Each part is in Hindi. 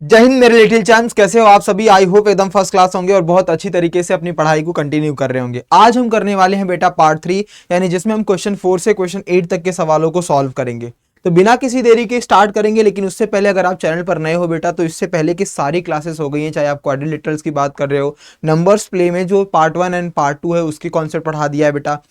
जय हिंद मेरे लिटिल चैम्प्स, कैसे हो आप सभी। आई होप एकदम फर्स्ट क्लास होंगे और बहुत अच्छी तरीके से अपनी पढ़ाई को कंटिन्यू कर रहे होंगे। आज हम करने वाले हैं बेटा पार्ट 3, यानी जिसमें हम क्वेश्चन 4 से क्वेश्चन 8 तक के सवालों को सॉल्व करेंगे। तो बिना किसी देरी के स्टार्ट करेंगे, लेकिन उससे पहले अगर आप चैनल पर नए हो बेटा तो इससे पहले की सारी क्लासेस हो गई हैं, चाहे आप क्वाड्रिलेटरल्स की बात कर रहे हो, नंबर्स प्ले में जो पार्ट 1 एंड पार्ट 2 है उसकी कॉन्सेप्ट पढ़ा दिया है बेटा।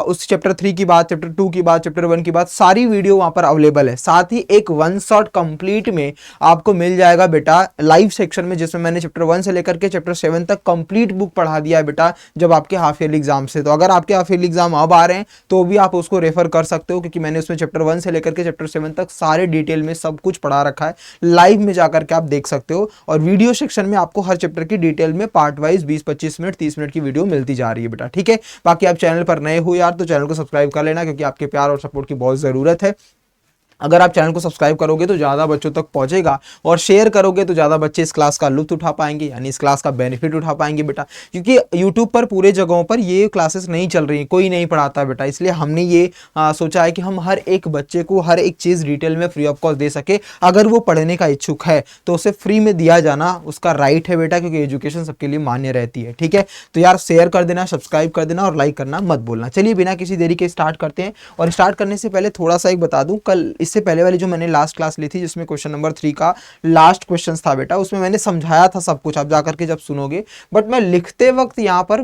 उस चैप्टर 3 की बात, चैप्टर 2 की बात, चैप्टर 1 की बात, सारी वीडियो वहां पर अवेलेबल है। साथ ही एक वन शॉट कंप्लीट में आपको मिल जाएगा बेटा लाइव सेक्शन में, जिसमें मैंने चैप्टर 1 से लेकर के चैप्टर 7 तक कंप्लीट बुक पढ़ा दिया है बेटा, जब आपके हाफ ईयरली एग्जाम से। तो अगर आपके हाफ ईयरली एग्जाम अब आ रहे हैं तो भी आप उसको रेफर कर सकते हो, क्योंकि मैंने उसमें चैप्टर 1 से लेकर के चैप्टर 7 तक सारे डिटेल में सब कुछ पढ़ा रखा है। लाइव में जाकर के आप देख सकते हो, और वीडियो सेक्शन में आपको हर चैप्टर की डिटेल में पार्ट वाइज 20-25 मिनट 30 मिनट की वीडियो मिलती जा रही है बेटा, ठीक है। बाकी आप चैनल पर नए हो यार तो चैनल को सब्सक्राइब कर लेना, क्योंकि आपके प्यार और सपोर्ट की बहुत जरूरत है। अगर आप चैनल को सब्सक्राइब करोगे तो ज़्यादा बच्चों तक पहुंचेगा, और शेयर करोगे तो ज़्यादा बच्चे इस क्लास का लुत्फ उठा पाएंगे, यानी इस क्लास का बेनिफिट उठा पाएंगे बेटा। क्योंकि यूट्यूब पर पूरे जगहों पर ये क्लासेस नहीं चल रही, कोई नहीं पढ़ाता बेटा, इसलिए हमने ये सोचा है कि हम हर एक बच्चे को हर एक चीज़ डिटेल में फ्री ऑफ कॉस्ट दे सके। अगर वो पढ़ने का इच्छुक है तो उसे फ्री में दिया जाना उसका राइट है बेटा, क्योंकि एजुकेशन सबके लिए मान्य रहती है, ठीक है। तो यार शेयर कर देना, सब्सक्राइब कर देना और लाइक करना मत भूलना। चलिए बिना किसी देरी के स्टार्ट करते हैं। और स्टार्ट करने से पहले थोड़ा सा एक बता दूं, कल इससे पहले वाली जो मैंने लास्ट क्लास ली थी, जिसमें क्वेश्चन नंबर 3 का लास्ट क्वेश्चन था बेटा, उसमें मैंने समझाया था सब कुछ, आप जाकर के जब सुनोगे। बट मैं लिखते वक्त यहाँ पर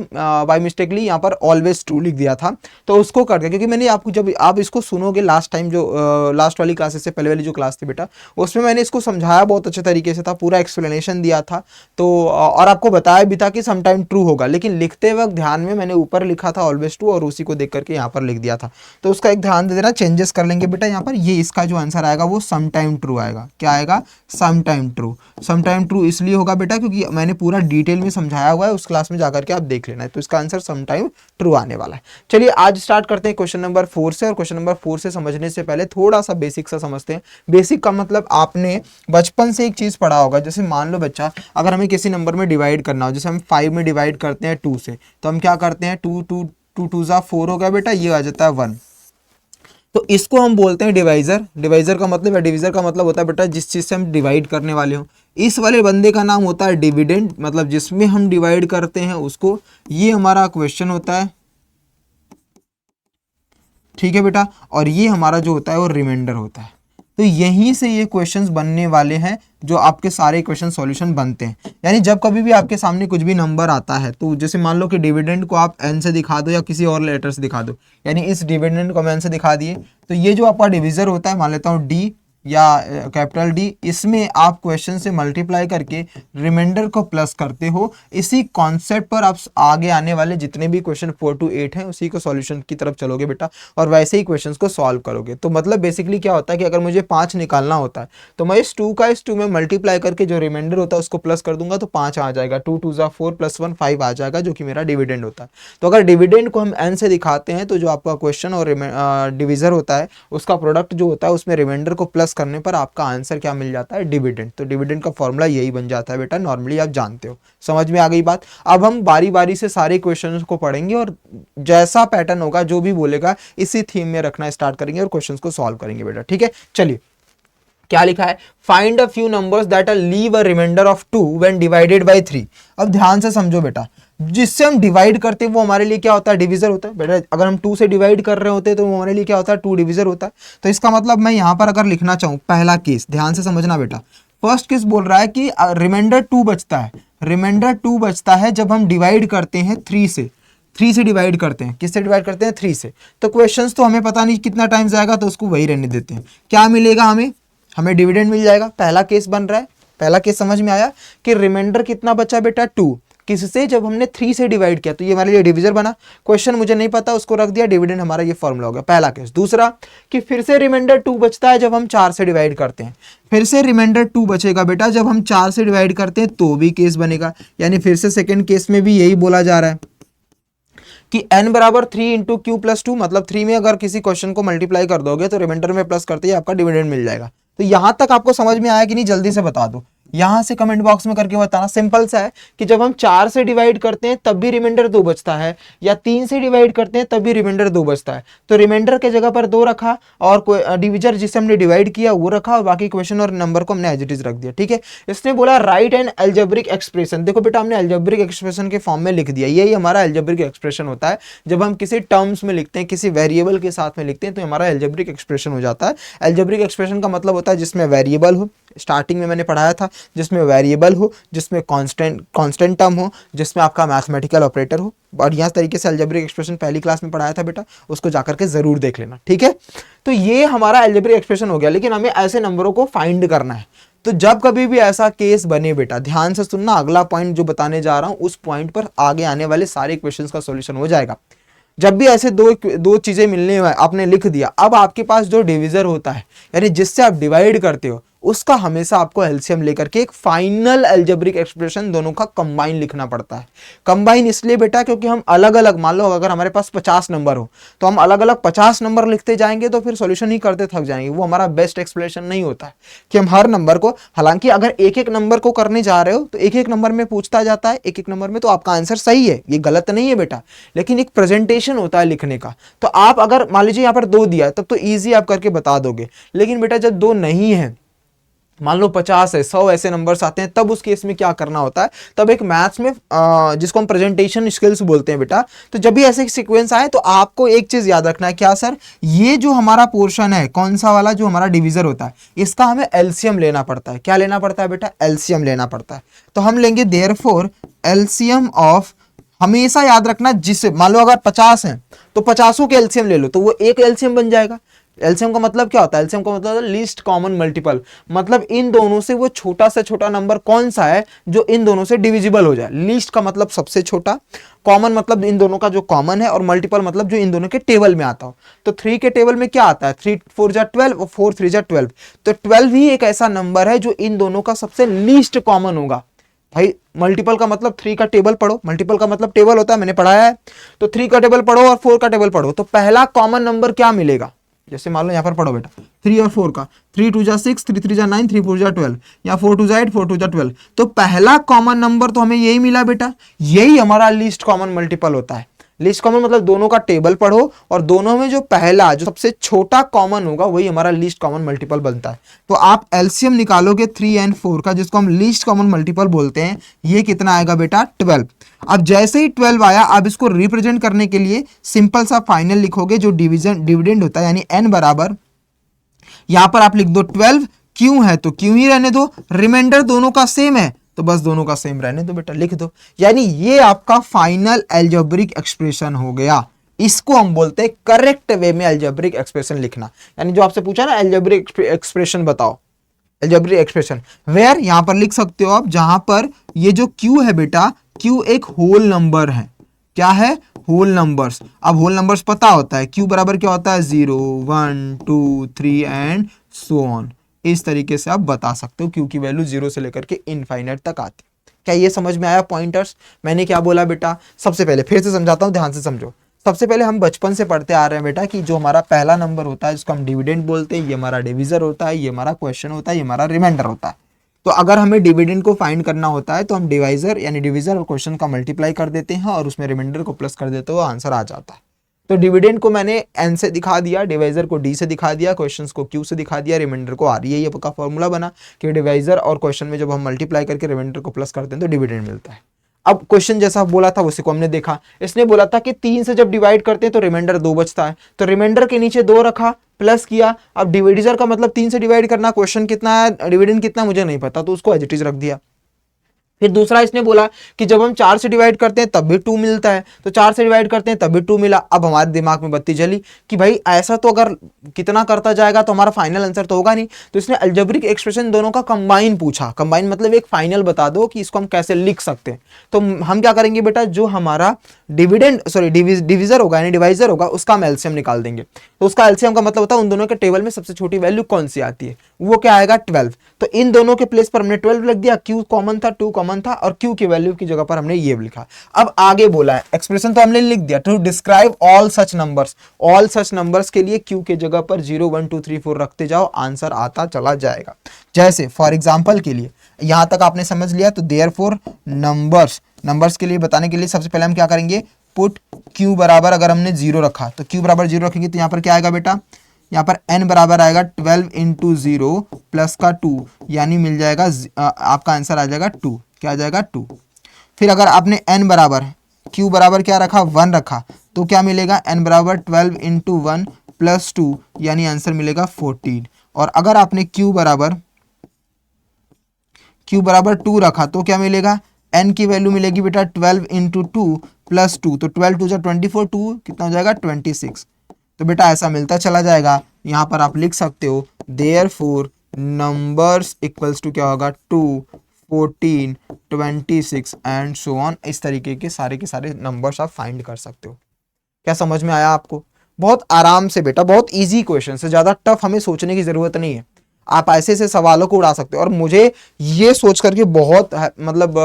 बाय मिस्टेकली यहाँ पर ऑलवेज ट्रू लिख दिया था, तो उसको कर दिया, क्योंकि मैंने आपको जब आप इसको सुनोगे लास्ट टाइम, जो लास्ट वाली क्लासेस से पहले वाली जो क्लास थी बेटा, उसमें मैंने इसको समझाया बहुत अच्छे तरीके से था, पूरा एक्सप्लेनेशन दिया था। तो और आपको बताया भी था कि समटाइम ट्रू होगा, लेकिन लिखते वक्त ध्यान में मैंने ऊपर लिखा था ऑलवेज ट्रू, और उसी को देख करके यहाँ पर लिख दिया था। तो उसका एक ध्यान दे देना, चेंजेस कर लेंगे बेटा यहाँ पर। ये इसका जो आंसर आएगा वो सम टाइम ट्रू आएगा। क्या आएगा? Some time true. Some time true इसलिए होगा बेटा क्योंकि मैंने पूरा डिटेल में समझाया हुआ है, उस क्लास में जाकर के आप देख लेना है। तो इसका आंसर सम टाइम ट्रू आने वाला है। चलिए आज स्टार्ट करते हैं क्वेश्चन नंबर 4 से। और क्वेश्चन नंबर 4 से समझने से पहले थोड़ा सा बेसिक सा समझते हैं। बेसिक का मतलब आपने बचपन से एक चीज पढ़ा होगा। जैसे मान लो बच्चा, अगर हमें किसी नंबर में डिवाइड करना हो, जैसे हम 5 में डिवाइड करते हैं 2 से, तो हम क्या करते हैं, 2 2 जा 4 हो गया बेटा, ये आ जाता है 1। तो इसको हम बोलते हैं डिवाइजर। डिवाइजर का मतलब, डिवीजर का मतलब होता है बेटा जिस चीज से हम डिवाइड करने वाले हो। इस वाले बंदे का नाम होता है डिविडेंड, मतलब जिसमें हम डिवाइड करते हैं उसको। ये हमारा क्वेश्चन होता है, ठीक है बेटा। और ये हमारा जो होता है वो रिमाइंडर होता है। तो यहीं से ये क्वेश्चंस बनने वाले हैं, जो आपके सारे क्वेश्चन सॉल्यूशन बनते हैं। यानी जब कभी भी आपके सामने कुछ भी नंबर आता है, तो जैसे मान लो कि डिविडेंड को आप एन से दिखा दो या किसी और लेटर से दिखा दो, यानी इस डिविडेंड को हम एन से दिखा दिए, तो ये जो आपका डिविजर होता है, मान लेता हूँ डी या कैपिटल डी, इसमें आप क्वेश्चन से मल्टीप्लाई करके रिमाइंडर को प्लस करते हो। इसी कॉन्सेप्ट पर आप आगे आने वाले जितने भी क्वेश्चन 4 to 8 हैं उसी को सॉल्यूशन की तरफ चलोगे बेटा, और वैसे ही क्वेश्चंस को सॉल्व करोगे। तो मतलब बेसिकली क्या होता है कि अगर मुझे 5 निकालना होता है तो मैं इस 2 में मल्टीप्लाई करके जो रिमाइंडर होता है उसको प्लस कर दूंगा, तो 5 आ जाएगा। 2 2 जा 4 + 1 5 आ जाएगा, जो कि मेरा डिविडेंड होता है। तो अगर डिविडेंड को हम एन से दिखाते हैं, तो जो आपका क्वेश्चन और डिविजर होता है उसका प्रोडक्ट जो होता है उसमें रिमाइंडर को प्लस करने पर आपका आंसर क्या मिल जाता है? डिविडेंड। तो डिविडेंड का फॉर्मूला यही बन जाता है बेटा, नॉर्मली आप जानते हो। समझ में आ गई बात? अब हम बारी बारी से सारे क्वेश्चंस को पढ़ेंगे, और जैसा पैटर्न होगा जो भी बोलेगा इसी थीम में रखना स्टार्ट करेंगे और क्वेश्चंस को सॉल्व करेंगे बेटा, ठीक है। चलिए क्या लिखा है, find a few numbers that are leave a reminder of 2 when divided by 3। अब ध्यान से समझो बेटा, जिससे हम डिवाइड करते हैं वो हमारे लिए क्या होता है? डिवीजर होता है बेटा। अगर हम 2 से डिवाइड कर रहे होते हैं तो वो हमारे लिए क्या होता है? 2 डिवीजर होता है। तो इसका मतलब मैं यहां पर अगर लिखना चाहूं, पहला केस ध्यान से समझना बेटा। फर्स्ट केस बोल रहा है कि रिमाइंडर 2 बचता है। रिमाइंडर 2 बचता है जब हम डिवाइड करते हैं 3 से। 3 से डिवाइड करते हैं, किससे डिवाइड करते हैं? 3 से। तो क्वेश्चंस तो हमें पता नहीं कितना टाइम जाएगा, तो उसको वही रहने देते हैं। क्या मिलेगा हमें डिविडेंड मिल जाएगा। पहला केस बन रहा है, पहला केस समझ में आया कि रिमाइंडर कितना बचा बेटा? 2। किससे? जब हमने 3 से डिवाइड किया, तो ये हमारे लिए डिवीजर बना। क्वेश्चन मुझे नहीं पता, उसको रख दिया, डिविडेंड हमारा ये फॉर्मूला हो गया, पहला केस। दूसरा कि फिर से रिमाइंडर 2 बचता है जब हम 4 से डिवाइड करते हैं। फिर से रिमाइंडर 2 बचेगा बेटा जब हम 4 से डिवाइड करते हैं, तो भी केस बनेगा। यानी फिर से सेकेंड केस में भी यही बोला जा रहा है कि n बराबर 3 × q + 2, मतलब 3 में अगर किसी क्वेश्चन को मल्टीप्लाई कर दोगे तो रिमाइंडर में प्लस करते ही आपका डिविडेंड मिल जाएगा। तो यहां तक आपको समझ में आया कि नहीं? जल्दी से बता दो। यहां से कमेंट बॉक्स में करके बताना। सिंपल सा है कि जब हम 4 से डिवाइड करते हैं तब भी रिमाइंडर 2 बचता है, या 3 से डिवाइड करते हैं तब भी रिमाइंडर 2 बचता है। तो रिमाइंडर के जगह पर 2 रखा और डिविजर जिसे हमने डिवाइड किया वो रखा, और बाकी क्वेश्चन और नंबर को हमने एज इट इज रख दिया। ठीक है, इसने बोला राइट एन अलजेब्रिक एक्सप्रेशन। देखो बेटा हमने अलजेब्रिक एक्सप्रेशन के फॉर्म में लिख दिया, यही हमारा अलजेब्रिक एक्सप्रेशन होता है। जब हम किसी टर्म्स में लिखते हैं, किसी वेरिएबल के साथ में लिखते हैं, तो हमारा अलजेब्रिक एक्सप्रेशन हो जाता है। अलजेब्रिक एक्सप्रेशन का मतलब होता है जिसमें वेरिएबल हो, स्टार्टिंग में मैंने पढ़ाया था, जिसमें वेरिएबल हो, जिसमें कांस्टेंट टर्म हो, जिसमें आपका मैथमेटिकल ऑपरेटर हो। बढ़िया तरीके से अलजेब्रिक एक्सप्रेशन पहली क्लास में पढ़ाया था बेटा, उसको जाकर के जरूर देख लेना। ठीक है, तो ये हमारा अलजेब्रिक एक्सप्रेशन हो गया। लेकिन हमें ऐसे नंबरों को फाइंड करना है। तो जब कभी भी ऐसा केस बने बेटा, ध्यान से सुनना, अगला पॉइंट जो बताने जा रहा हूं उस पॉइंट पर आगे आने वाले सारे क्वेश्चंस का सॉल्यूशन हो जाएगा। जब भी ऐसे दो चीजें मिलने आपने लिख दिया, अब आपके पास जो डिविजर होता है यानी जिससे आप डिवाइड करते हो, उसका हमेशा आपको एलसीएम लेकर के एक फाइनल अलजेब्रिक एक्सप्रेशन दोनों का कंबाइन लिखना पड़ता है। कंबाइन इसलिए बेटा क्योंकि हम अलग अलग, मान लो अगर हमारे पास 50 नंबर हो तो हम अलग अलग 50 नंबर लिखते जाएंगे तो फिर सॉल्यूशन ही करते थक जाएंगे। वो हमारा बेस्ट एक्सप्लेनेशन नहीं होता है कि हम हर नंबर को, हालांकि अगर एक एक नंबर को करने जा रहे हो तो एक एक नंबर में पूछता जाता है, एक एक नंबर में, तो आपका आंसर सही है, ये गलत नहीं है बेटा, लेकिन एक प्रेजेंटेशन होता है लिखने का। तो आप अगर मान लीजिए यहाँ पर 2 दिया है तब तो ईजी आप करके बता दोगे, लेकिन बेटा जब 2 नहीं है, मान लो 50 है, 100 ऐसे नंबर्स आते हैं, तब उस केस में क्या करना होता है, तब एक मैथ्स में जिसको हम प्रेजेंटेशन स्किल्स बोलते हैं बेटा, तो जब भी ऐसे सीक्वेंस आए तो आपको एक चीज याद रखना है। क्या सर, ये जो हमारा पोर्शन है, कौन सा वाला, जो हमारा डिविजर होता है, इसका हमें एलसीएम लेना पड़ता है। क्या लेना पड़ता है बेटा, एलसीएम लेना पड़ता है। तो हम लेंगे देयरफॉर एलसीएम ऑफ, हमेशा याद रखना, जिससे मान लो अगर 50 है तो 50 के एलसीएम ले लो तो वो एक एलसीएम बन जाएगा। एलसीएम का मतलब क्या होता है, एलसीएम का मतलब लीस्ट कॉमन मल्टीपल, मतलब इन दोनों से वो छोटा से छोटा नंबर कौन सा है जो इन दोनों से डिविजिबल हो जाए। लीस्ट का मतलब सबसे छोटा, कॉमन मतलब इन दोनों का जो कॉमन है, और मल्टीपल मतलब जो इन दोनों के टेबल में आता हो। तो 3 के टेबल में क्या आता है, 3 4 जा 12 और 4 3 जा 12, तो 12 ही एक ऐसा नंबर है जो इन दोनों का सबसे लीस्ट कॉमन होगा। भाई मल्टीपल का मतलब 3 का टेबल पढ़ो, मल्टीपल का मतलब टेबल होता है, मैंने पढ़ाया है। तो 3 का टेबल पढ़ो और 4 का टेबल पढ़ो, तो पहला कॉमन नंबर क्या मिलेगा, जैसे मान लो यहाँ पर पढ़ो बेटा 3 और 4 का, 3 2 जा 6, 3 3 जा 9, 3 4 जा 12, या 4 2 जा 8, 4 2 जा 12, तो पहला कॉमन नंबर तो हमें यही मिला बेटा, यही हमारा लीस्ट कॉमन मल्टीपल होता है। लीस्ट कॉमन मतलब दोनों का टेबल पढ़ो और दोनों में जो पहला, जो सबसे छोटा कॉमन होगा वही हमारा लीस्ट कॉमन मल्टीपल बनता है। तो आप एलसीएम निकालोगे 3 और 4 का, जिसको हम लीस्ट कॉमन मल्टीपल बोलते हैं, ये कितना आएगा बेटा, 12। अब जैसे ही 12 आया, अब इसको रिप्रेजेंट करने के लिए सिंपल सा फाइनल लिखोगे जो डिविडेंड होता है, यानी n बराबर, यहां पर आप लिख दो 12, क्यों है तो क्यों ही रहने दो, रिमाइंडर दोनों का सेम है तो बस दोनों का सेम रहने दो बेटा, लिख दो। यानी ये आपका फाइनल अलजेब्रिक एक्सप्रेशन हो गया। इसको हम बोलते हैं करेक्ट वे में अलजेब्रिक एक्सप्रेशन लिखना। यानी जो आपसे पूछा ना अलजेब्रिक एक्सप्रेशन बताओ, अलजेब्रिक एक्सप्रेशन वेयर, यहां पर लिख सकते हो आप, जहां पर ये जो Q है बेटा, Q एक होल नंबर है। क्या है, होल नंबर्स। अब होल नंबर्स पता होता है Q बराबर क्या होता है, 0 1 2 3 एंड सो ऑन। इस तरीके से आप बता सकते हो Q की वैल्यू 0 से लेकर के इनफाइनाइट तक आती है। क्या ये समझ में आया पॉइंटर्स, मैंने क्या बोला बेटा। सबसे पहले फिर से समझाता हूं, ध्यान से समझो। सबसे पहले हम बचपन से पढ़ते आ रहे हैं बेटा कि जो हमारा पहला नंबर होता है जिसको हम डिविडेंड बोलते हैं, ये हमारा डिविजर होता है, ये हमारा क्वेश्चन होता है, ये हमारा रिमाइंडर होता है। तो अगर हमें डिविडेंड को फाइंड करना होता है तो हम डिवाइजर यानी डिविजर और क्वेश्चन का मल्टीप्लाई कर देते हैं और उसमें रिमाइंडर को प्लस कर देते हो, आंसर आ जाता है। तो डिविडेंड को मैंने n से दिखा दिया, डिवाइजर को d से दिखा दिया, क्वेश्चंस को q से दिखा दिया, रिमाइंडर को r। ये का फॉर्मूला बना कि डिवाइजर और क्वेश्चन में जब हम मल्टीप्लाई करके रिमाइंडर को प्लस करते हैं तो डिविडेंड मिलता है। अब क्वेश्चन जैसा बोला था उसी को हमने देखा। इसने बोला था कि 3 से जब डिवाइड करते हैं तो रिमाइंडर 2 बचता है, तो रिमाइंडर के नीचे 2 रखा, प्लस किया। अब डिविजर का मतलब 3 से डिवाइड करना, क्वेश्चन कितना है, डिविडेंड कितना मुझे नहीं पता, तो उसको एज इट इज रख दिया। फिर दूसरा इसने बोला कि जब हम 4 से डिवाइड करते हैं तब भी 2 मिलता है, तो 4 से डिवाइड करते हैं तब भी 2 मिला। अब हमारे दिमाग में बत्ती जली कि भाई ऐसा तो अगर कितना करता जाएगा तो हमारा फाइनल आंसर तो होगा नहीं। तो इसने अलजेब्रिक एक्सप्रेशन दोनों का कंबाइन पूछा। कंबाइन मतलब एक फाइनल बता दो कि इसको हम कैसे लिख सकते हैं। तो हम क्या करेंगे बेटा, जो हमारा डिविजर होगा यानी डिवाइजर होगा, उसका हम एलसीएम निकाल देंगे। तो उसका एलसीएम का मतलब होता है उन दोनों के टेबल में सबसे छोटी वैल्यू कौन सी आती है, वो क्या आएगा 12। तो इन दोनों के प्लेस पर हमने 12 लिख दिया, Q कॉमन था, 2 कॉमन था, और Q की वैल्यू की जगह पर हमने ये लिखा। अब आगे बोला है एक्सप्रेशन तो हमने लिख दिया, to describe all such numbers. All such numbers के लिए Q के जगह पर 0 1 2 3 4 रखते जाओ, आंसर आता चला जाएगा। जैसे फॉर एग्जाम्पल के लिए यहां तक आपने समझ लिया, तो देयरफॉर नंबर्स के लिए बताने के लिए सबसे पहले हम क्या करेंगे, पुट q बराबर, अगर हमने 0 रखा तो q बराबर 0 रखेंगे तो यहाँ पर क्या आएगा बेटा, यहाँ पर n बराबर आएगा 12 इंटू 0 प्लस का 2, यानी मिल जाएगा आपका आंसर आ जाएगा 2, क्या आ जाएगा 2। फिर अगर आपने n बराबर q बराबर क्या रखा 1 रखा तो क्या मिलेगा, n बराबर 12 इंटू 1 प्लस 2, यानी आंसर मिलेगा 14। और अगर आपने q बराबर 2 रखा तो क्या मिलेगा, n की वैल्यू मिलेगी बेटा 12 इंटू 2 प्लस 2, तो 12 2 24, 2 कितना हो जाएगा 26। तो बेटा ऐसा मिलता चला जाएगा। यहाँ पर आप लिख सकते हो देयरफॉर नंबर्स इक्वल्स टू क्या होगा 2, 14, 26 एंड सो ऑन। इस तरीके के सारे नंबर्स आप फाइंड कर सकते हो। क्या समझ में आया आपको? बहुत आराम से बेटा, बहुत इजी क्वेश्चन है, ज़्यादा टफ हमें सोचने की ज़रूरत नहीं है। आप ऐसे से सवालों को उड़ा सकते हो। और मुझे ये सोच करके बहुत मतलब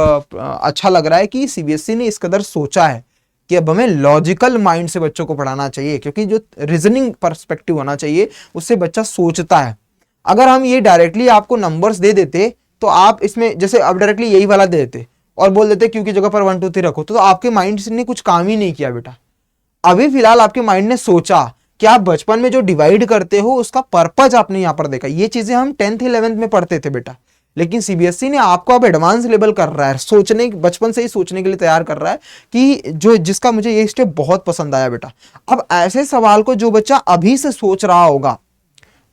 अच्छा लग रहा है कि सीबीएसई ने इस कदर सोचा है कि अब हमें लॉजिकल माइंड से बच्चों को पढ़ाना चाहिए, क्योंकि जो रीजनिंग पर्सपेक्टिव होना चाहिए उससे बच्चा सोचता है। अगर हम ये डायरेक्टली आपको नंबर्स दे देते तो आप इसमें जैसे अब डायरेक्टली यही वाला दे देते और बोल देते क्योंकि जगह पर 1 2 3 रखो, तो आपके माइंड ने कुछ काम ही नहीं किया बेटा। अभी फिलहाल आपके माइंड ने सोचा कि आप बचपन में जो डिवाइड करते हो उसका पर्पज आपने यहां पर देखा। ये चीजें हम 10th 11th में पढ़ते थे बेटा, लेकिन सीबीएसई ने आपको अब एडवांस लेवल कर रहा है, सोचने बचपन से ही सोचने के लिए तैयार कर रहा है कि जो जिसका मुझे ये स्टेप बहुत पसंद आया बेटा। अब ऐसे सवाल को जो बच्चा अभी से सोच रहा होगा,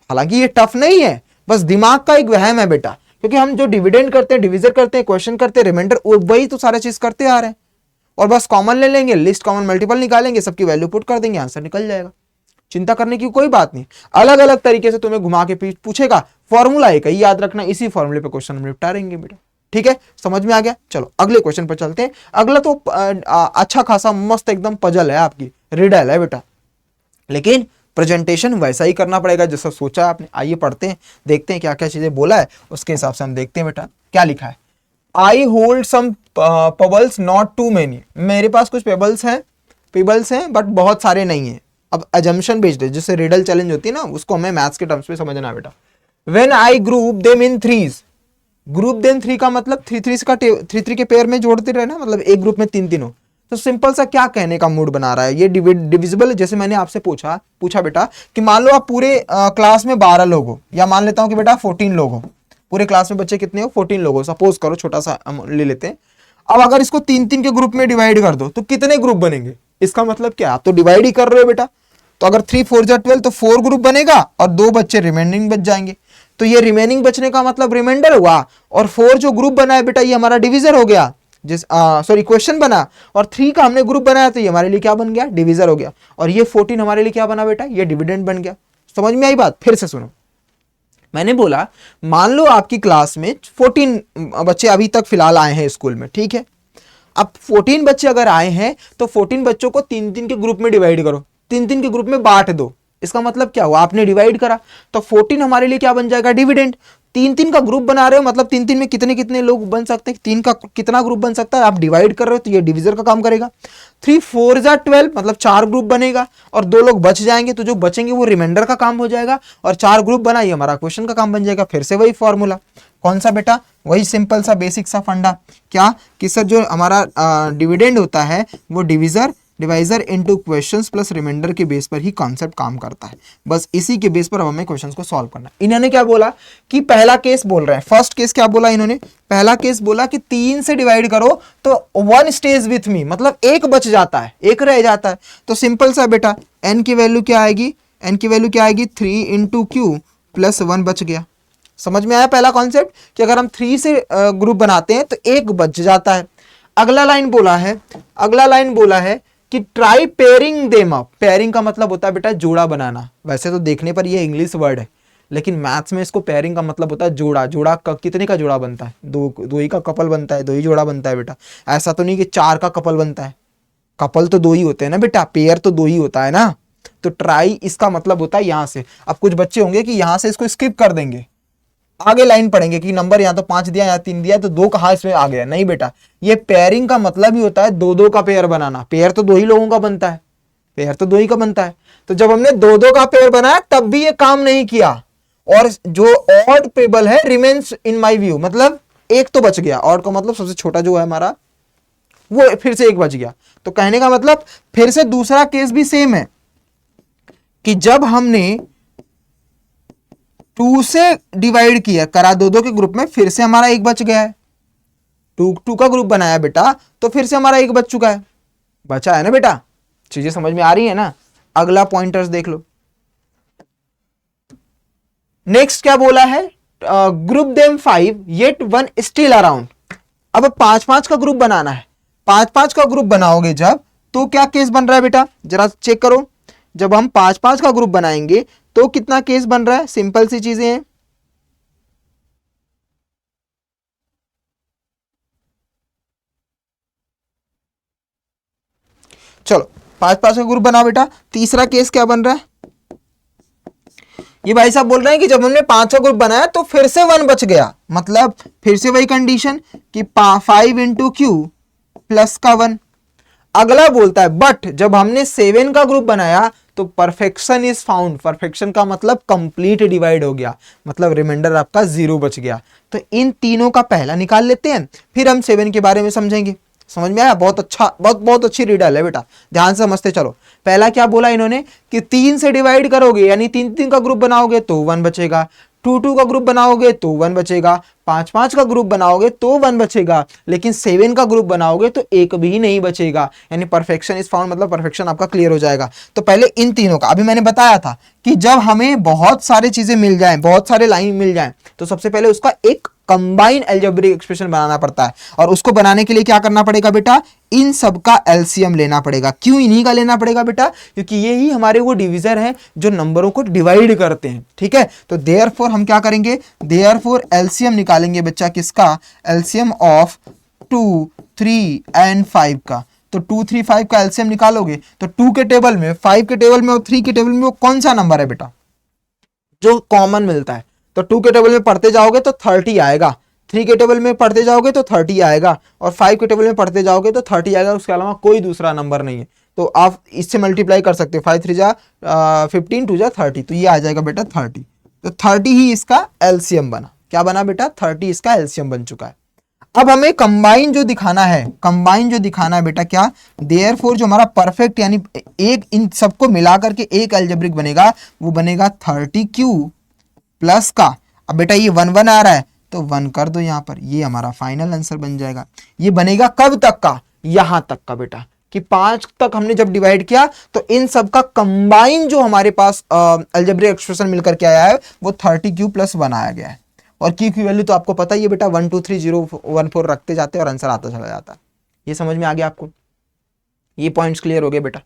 हालांकि ये टफ नहीं है, बस दिमाग का एक वहम है बेटा, क्योंकि हम जो डिविडेंड करते हैं, डिविजन करते हैं, क्वेश्चन करते हैं, रिमाइंडर, वही तो सारा चीज करते आ रहे हैं। और बस कॉमन ले लेंगे, लिस्ट कॉमन मल्टीपल निकालेंगे, सबकी वैल्यू पुट कर देंगे, आंसर निकल जाएगा। चिंता करने की कोई बात नहीं। अलग अलग तरीके से तुम्हें घुमा के पूछेगा, फॉर्मूला एक ही याद रखना, इसी फॉर्मूले पे क्वेश्चन हम निपटा रहेंगे बेटा। ठीक है, समझ में आ गया? चलो अगले क्वेश्चन पर चलते हैं। अगला तो अच्छा खासा मस्त एकदम पजल है, आपकी रिडल है बेटा, लेकिन प्रेजेंटेशन वैसा ही करना पड़ेगा जैसा सोचा है आपने। आइए पढ़ते हैं, देखते हैं क्या क्या चीजें बोला है, उसके हिसाब से हम देखते हैं बेटा क्या लिखा है। I hold some pebbles not too many, मेरे पास कुछ पेबल्स हैं बट बहुत सारे नहीं है। अब अजम्पशन बेस्ड है, जिससे रिडल चैलेंज होती है ना, उसको हमें मैथ्स के टर्म्स में समझना है बेटा। When I group them in threes, group them three का मतलब थ्री थ्री के पेयर में जोड़ते रहे ना, मतलब एक ग्रुप में 3 हो। तो सिंपल सा क्या कहने का मूड बना रहा है, ये डिविजिबल। जैसे मैंने आपसे पूछा बेटा कि मान लो आप पूरे क्लास में 12 लोग हो, या मान लेता हूं कि बेटा 14 लोग हो। पूरे क्लास में बच्चे कितने हो? 14 लोग हो, सपोज करो, छोटा सा ले लेते हैं। अब अगर इसको 3 के ग्रुप में डिवाइड कर दो तो कितने ग्रुप बनेंगे? इसका मतलब क्या, आप तो डिवाइड ही कर रहे हो बेटा। तो अगर 3 4 जा 12 तो 4 ग्रुप बनेगा और 2 बच्चे रिमेनिंग बच जाएंगे। तो ये रिमेनिंग बचने का मतलब रिमाइंडर हुआ, और 4 जो ग्रुप बना है बेटा ये हमारा डिविजर हो गया, क्वेश्चन बना। और 3 का हमने ग्रुप बनाया तो ये हमारे लिए क्या बन गया? डिविजर हो गया। और ये 14 हमारे लिए क्या बना बेटा? ये डिविडेंड बन गया। समझ में आई बात? फिर से सुनो, मैंने बोला मान लो आपकी क्लास में 14 बच्चे अभी तक फिलहाल आए हैं स्कूल में, ठीक है। अब 14 बच्चे अगर आए हैं तो 14 बच्चों को 3 के ग्रुप में डिवाइड करो, 3 के ग्रुप में बांट दो। इसका मतलब क्या हुआ? आपने डिवाइड करा तो 14 हमारे लिए क्या बन जाएगा? डिविडेंड। 3 का ग्रुप बना रहे हो, मतलब 3 में कितने कितने लोग बन सकते हैं? 3 का कितना ग्रुप बन सकता है? आप डिवाइड कर रहे हो तो ये डिविजर का काम करेगा। 3 4 जा 12 मतलब 4 ग्रुप बनेगा और 2 लोग बच जाएंगे, तो जो बचेंगे वो रिमाइंडर का काम हो जाएगा। और 4 ग्रुप बना, ये हमारा क्वेश्चन का काम बन जाएगा। फिर से वही फॉर्मूला, कौन सा बेटा? वही सिंपल सा बेसिक सा फंडा, क्या कि सर जो हमारा डिविडेंड होता है वो divisor into questions plus reminder के बेस पर ही कॉन्सेप्ट काम करता है। बस इसी के बेस पर अब हमें क्वेश्चंस को सॉल्व करना है। इन्होंने क्या बोला कि पहला केस बोल रहे हैं, फर्स्ट केस क्या बोला इन्होंने? पहला केस बोला कि 3 से डिवाइड करो तो 1 स्टेज विथ मी, मतलब 1 बच जाता है, 1 रह जाता है। तो सिंपल सा बेटा n की वैल्यू क्या आएगी? n की वैल्यू क्या आएगी? 3 इंटू क्यू प्लस 1 बच गया। समझ में आया पहला कॉन्सेप्ट कि अगर हम 3 से ग्रुप बनाते हैं तो 1 बच जाता है। अगला लाइन बोला है कि try pairing them up. Pairing का मतलब होता है बेटा जोड़ा बनाना। वैसे तो देखने पर ये इंग्लिश वर्ड है, लेकिन मैथ्स में इसको पेयरिंग का मतलब होता है जोड़ा। जोड़ा कितने का जोड़ा बनता है? 2 ही का कपल बनता है, 2 ही जोड़ा बनता है बेटा। ऐसा तो नहीं कि 4 का कपल बनता है, कपल तो 2 ही होते हैं ना बेटा, पेयर तो 2 ही होता है ना। तो ट्राई इसका मतलब होता है यहां से। अब कुछ बच्चे होंगे कि यहां से इसको स्किप कर देंगे, आगे लाइन पढ़ेंगे कि नंबर यहाँ तो 5 दिया, यहाँ 3 दिया, तो 2 कहाँ इसमें आ गया? नहीं बेटा, ये पेयरिंग का मतलब ही होता है 2-2 का पेयर बनाना। पेयर तो 2 ही लोगों का बनता है, पेयर तो 2 ही का बनता है। तो जब हमने 2-2 का पेयर बनाया तब भी ये काम नहीं किया, और जो ऑड टेबल है रिमेन्स इन माय व्यू, मतलब एक तो बच गया, ऑड का मतलब सबसे छोटा जो है हमारा वो फिर से एक बच गया। तो कहने का मतलब फिर से दूसरा केस भी सेम है कि जब हमने 2 से डिवाइड किया करा दो दो के ग्रुप में, फिर से हमारा एक बच गया है। 2 का ग्रुप बनाया बेटा तो फिर से हमारा एक बच चुका है, बचा है ना बेटा, चीजें समझ में आ रही है ना। अगला पॉइंटर्स देख लो। नेक्स्ट क्या बोला है, group them 5 yet 1 still around. अब 5-5 का ग्रुप बनाना है, 5-5 का ग्रुप बनाओगे जब, तो क्या केस बन रहा है बेटा, जरा चेक करो। जब हम 5-5 का ग्रुप बनाएंगे तो कितना केस बन रहा है, सिंपल सी चीजें हैं। चलो 5-5 का ग्रुप बनाओ बेटा। तीसरा केस क्या बन रहा है, ये भाई साहब बोल रहे हैं कि जब हमने 5 का ग्रुप बनाया तो फिर से 1 बच गया, मतलब फिर से वही कंडीशन कि 5 इंटू क्यू प्लस का 1। अगला बोलता है बट जब हमने 7 का ग्रुप बनाया तो परफेक्शन इज फाउंड। परफेक्शन का मतलब कंप्लीट डिवाइड हो गया, मतलब रिमाइंडर आपका 0 बच गया। तो इन तीनों का पहला निकाल लेते हैं, फिर हम 7 के बारे में समझेंगे। समझ में आया, बहुत अच्छा, बहुत अच्छी रीडल है बेटा, ध्यान से समझते चलो। पहला क्या बोला इन्होंने कि 3 से डिवाइड करोगे यानी 3-3 का ग्रुप बनाओगे तो 1 बचेगा, 2-2 का ग्रुप बनाओगे तो 1 बचेगा, 5-5 का ग्रुप बनाओगे तो 1 बचेगा, लेकिन 7 का ग्रुप बनाओगे तो एक भी नहीं बचेगा, यानी परफेक्शन इज फाउंड, मतलब परफेक्शन आपका क्लियर हो जाएगा। तो पहले इन तीनों का, अभी मैंने बताया था कि जब हमें बहुत सारी चीजें मिल जाएं, बहुत सारे लाइन मिल जाएं, तो सबसे पहले उसका एक कंबाइन अलजेब्रिक एक्सप्रेशन बनाना पड़ता है। और उसको बनाने के लिए क्या करना पड़ेगा बेटा, इन सब का एलसीएम लेना पड़ेगा। क्यों इन्हीं का लेना पड़ेगा बेटा, क्योंकि ये ही हमारे वो डिविजर हैं जो नंबरों को डिवाइड करते हैं, ठीक है। तो देयरफॉर हम क्या करेंगे, देयरफॉर एलसीएम निकालेंगे बच्चा, किसका, एलसीएम ऑफ 2, 3 एंड 5 का। तो 2, 3, 5 का एलसीएम निकालोगे तो 2 के टेबल में, 5 के टेबल में और 3 के टेबल में वो कौन सा नंबर है बेटा जो कॉमन मिलता है। तो 2 के टेबल में पढ़ते जाओगे तो 30 आएगा, 3 के टेबल में पढ़ते जाओगे तो 30 आएगा, और 5 के टेबल में पढ़ते जाओगे तो 30 आएगा। उसके अलावा कोई दूसरा नंबर नहीं है। तो आप इससे मल्टीप्लाई कर सकते हो, 5 3 जा 15, 2 जा 30, तो ये आ जाएगा बेटा 30। तो 30 ही इसका एलसीएम बना। क्या बना बेटा, 30 इसका एलसीएम बन चुका है। अब हमें कंबाइन जो दिखाना है, कंबाइन जो दिखाना है बेटा, क्या, देयरफॉर जो हमारा परफेक्ट यानी एक इन सबको मिला करके एक अलजेब्रिक बनेगा, वो बनेगा 30Q प्लस का। अब बेटा ये 1 1 आ रहा है तो 1 कर दो यहां पर, ये हमारा फाइनल आंसर बन जाएगा। ये बनेगा कब तक का, यहां तक का बेटा, कि 5 तक हमने जब डिवाइड किया तो इन सब का कंबाइन जो हमारे पास अलजेब्रिक एक्सप्रेशन मिलकर के आया है वो 30Q प्लस 1 आया गया है। और Q की वैल्यू तो आपको पता ही है बेटा, 1 2 3 0 1 4 रखते जाते और आंसर आता चला जाता है। ये समझ में आ गया आपको, ये पॉइंट्स क्लियर हो गए बेटा,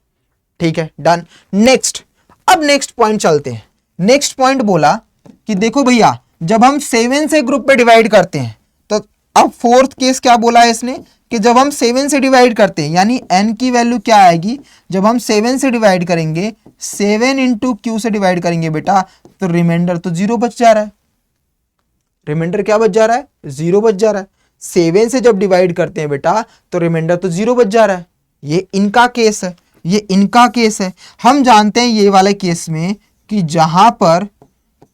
ठीक है, डन। नेक्स्ट, अब नेक्स्ट पॉइंट चलते हैं। नेक्स्ट पॉइंट बोला कि देखो भैया जब हम 7 से ग्रुप पे डिवाइड करते हैं तो अब फोर्थ केस क्या बोला है इसने कि जब हम 7 से डिवाइड करते हैं यानी n की वैल्यू क्या आएगी, जब हम 7 से डिवाइड करेंगे, 7 इंटू क्यू से डिवाइड करेंगे बेटा, तो रिमाइंडर तो 0 बच जा रहा है। रिमाइंडर क्या बच जा रहा है, 0 बच जा रहा है। 7 से जब डिवाइड करते हैं बेटा तो रिमाइंडर तो 0 बच जा रहा है। ये इनका केस है, ये इनका केस है। हम जानते हैं ये वाले केस में कि जहां पर